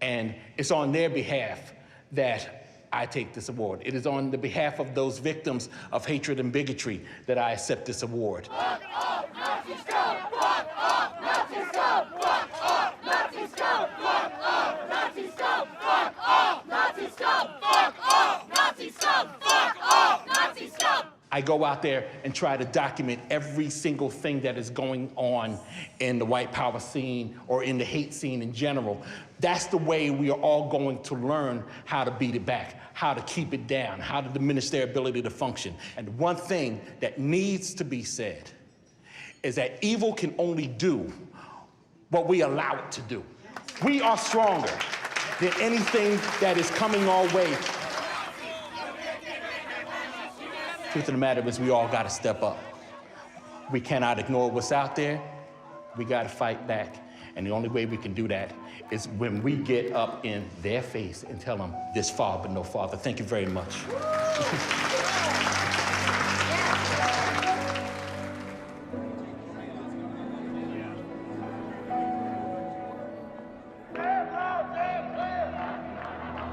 And it's on their behalf that I take this award. It is on the behalf of those victims of hatred and bigotry that I accept this award. Fuck off, Nazi scum! Fuck off, Nazi scum! Fuck off, Nazi scum! Fuck off, Nazi scum! Fuck I go out there and try to document every single thing that is going on in the white power scene or in the hate scene in general. That's the way we are all going to learn how to beat it back, how to keep it down, how to diminish their ability to function. And one thing that needs to be said is that evil can only do what we allow it to do. We are stronger than anything that is coming our way. Truth of the matter is we all gotta step up. We cannot ignore what's out there. We gotta fight back. And the only way we can do that is when we get up in their face and tell them this far but no farther. Thank you very much.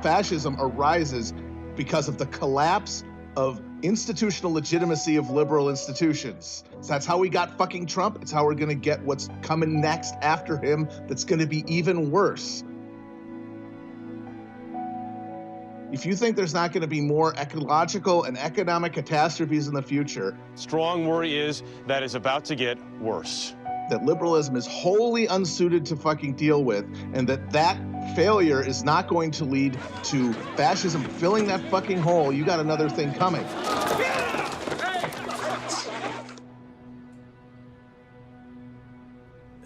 Fascism arises because of the collapse of institutional legitimacy of liberal institutions. So that's how we got fucking Trump. It's how we're gonna get what's coming next after him that's gonna be even worse. If you think there's not gonna be more ecological and economic catastrophes in the future, strong worry is that it's about to get worse. That liberalism is wholly unsuited to fucking deal with, and that failure is not going to lead to fascism filling that fucking hole. You got another thing coming.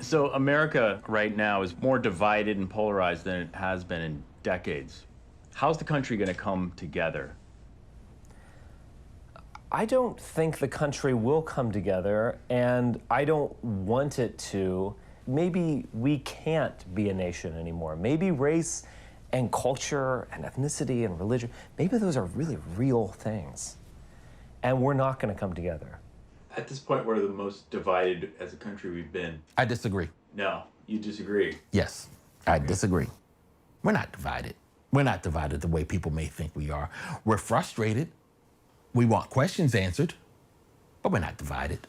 So America right now is more divided and polarized than it has been in decades. How's the country going to come together? I don't think the country will come together, and I don't want it to. Maybe we can't be a nation anymore. Maybe race and culture and ethnicity and religion, maybe those are really real things. And we're not going to come together. At this point, we're the most divided as a country we've been. I disagree. No, you disagree. Yes, I disagree. We're not divided. We're not divided the way people may think we are. We're frustrated. We want questions answered, but we're not divided.